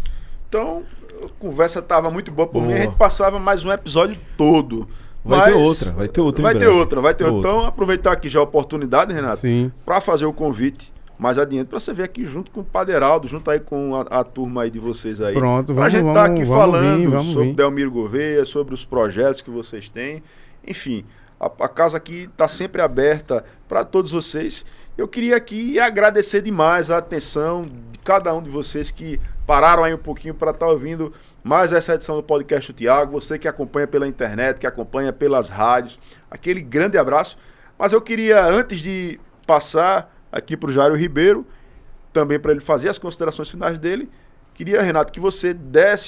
A: Então, a conversa estava muito boa por mim. A gente passava mais um episódio todo. Vai ter outra.
B: Vai ter outra.
A: Então, aproveitar aqui já a oportunidade, Renato,
C: Sim.
A: para fazer o convite mais adiante, para você ver aqui junto com o Paderaldo, junto aí com a turma aí de vocês aí.
C: Pronto,
A: pra gente estar aqui falando sobre
C: vir.
A: Delmiro Gouveia, sobre os projetos que vocês têm. Enfim, a casa aqui está sempre aberta para todos vocês. Eu queria aqui agradecer demais a atenção de cada um de vocês que pararam aí um pouquinho para estar ouvindo mais essa edição do podcast do Tiago. Você que acompanha pela internet, que acompanha pelas rádios, aquele grande abraço. Mas eu queria, antes de passar aqui para o Jairo Ribeiro, também para ele fazer as considerações finais dele, queria, Renato, que você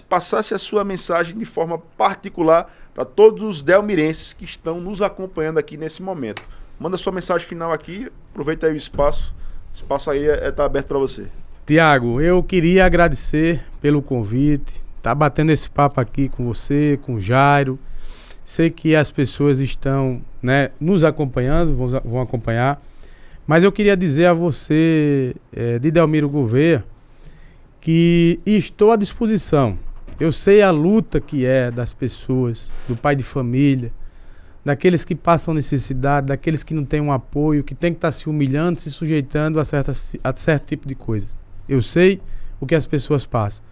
A: passasse a sua mensagem de forma particular para todos os delmirenses que estão nos acompanhando aqui nesse momento. Manda sua mensagem final aqui, aproveita aí o espaço aí está aberto para você.
C: Tiago, eu queria agradecer pelo convite, tá batendo esse papo aqui com você, com o Jairo. Sei que as pessoas estão, né, nos acompanhando, vão acompanhar, mas eu queria dizer a você, de Delmiro Gouveia, que estou à disposição. Eu sei a luta que é das pessoas, do pai de família, daqueles que passam necessidade, daqueles que não têm um apoio, que tem que estar se humilhando, se sujeitando a certo tipo de coisas. Eu sei o que as pessoas passam.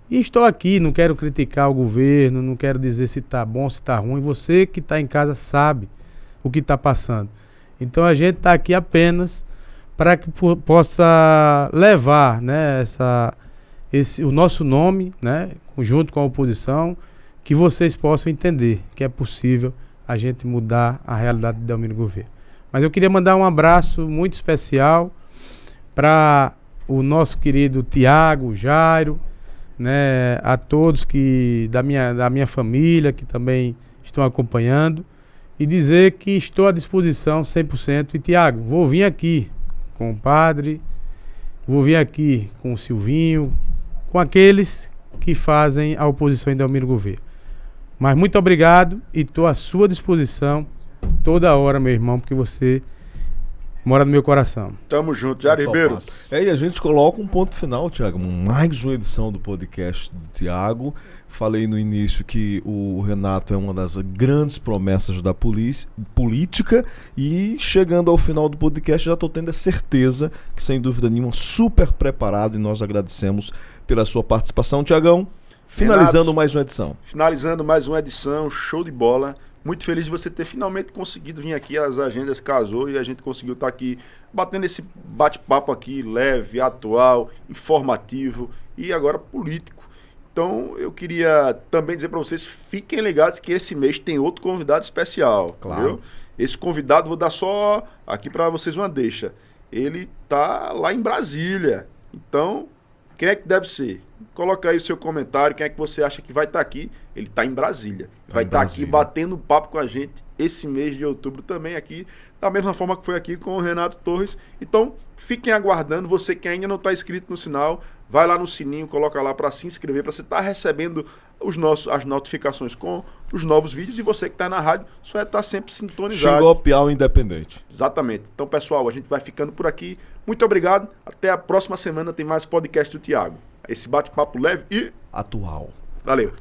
C: E estou aqui, não quero criticar o governo, não quero dizer se está bom, se está ruim. Você que está em casa sabe o que está passando. Então a gente está aqui apenas para que possa levar, né, o nosso nome, né, junto com a oposição, que vocês possam entender que é possível a gente mudar a realidade de Delmiro Gouveia. Mas eu queria mandar um abraço muito especial para o nosso querido Tiago, Jairo, né, a todos da minha família que também estão acompanhando, e dizer que estou à disposição 100%. E Tiago, vou vir aqui com o padre, vou vir aqui com o Silvinho, com aqueles que fazem a oposição em Delmiro Gouveia. Mas muito obrigado e estou à sua disposição toda hora, meu irmão, porque você mora no meu coração.
A: Tamo junto, Jairo Ribeiro.
B: E a gente coloca um ponto final, Tiago. Mais uma edição do podcast do Tiago. Falei no início que o Renato é uma das grandes promessas da política, e chegando ao final do podcast já estou tendo a certeza que, sem dúvida nenhuma, super preparado, e nós agradecemos pela sua participação, Tiagão. Finalizando Renato, mais uma edição.
A: Finalizando mais uma edição, show de bola. Muito feliz de você ter finalmente conseguido vir aqui, as agendas casou e a gente conseguiu estar aqui batendo esse bate-papo aqui, leve, atual, informativo e agora político. Então eu queria também dizer para vocês, fiquem ligados que esse mês tem outro convidado especial.
B: Claro.
A: Viu? Esse convidado, vou dar só aqui para vocês uma deixa. Ele tá lá em Brasília. Então, quem é que deve ser? Coloca aí o seu comentário, quem é que você acha que vai estar aqui? Ele está em Brasília. Vai estar aqui batendo papo com a gente esse mês de outubro também aqui, da mesma forma que foi aqui com o Renato Torres. Então, fiquem aguardando. Você que ainda não está inscrito no sinal, vai lá no sininho, coloca lá para se inscrever, para você estar recebendo as notificações com os novos vídeos. E você que está na rádio, só é estar sempre sintonizado.
B: Xingó Piau Independente.
A: Exatamente. Então, pessoal, a gente vai ficando por aqui. Muito obrigado. Até a próxima semana tem mais podcast do Tiago. Esse bate-papo leve e
B: atual.
A: Valeu.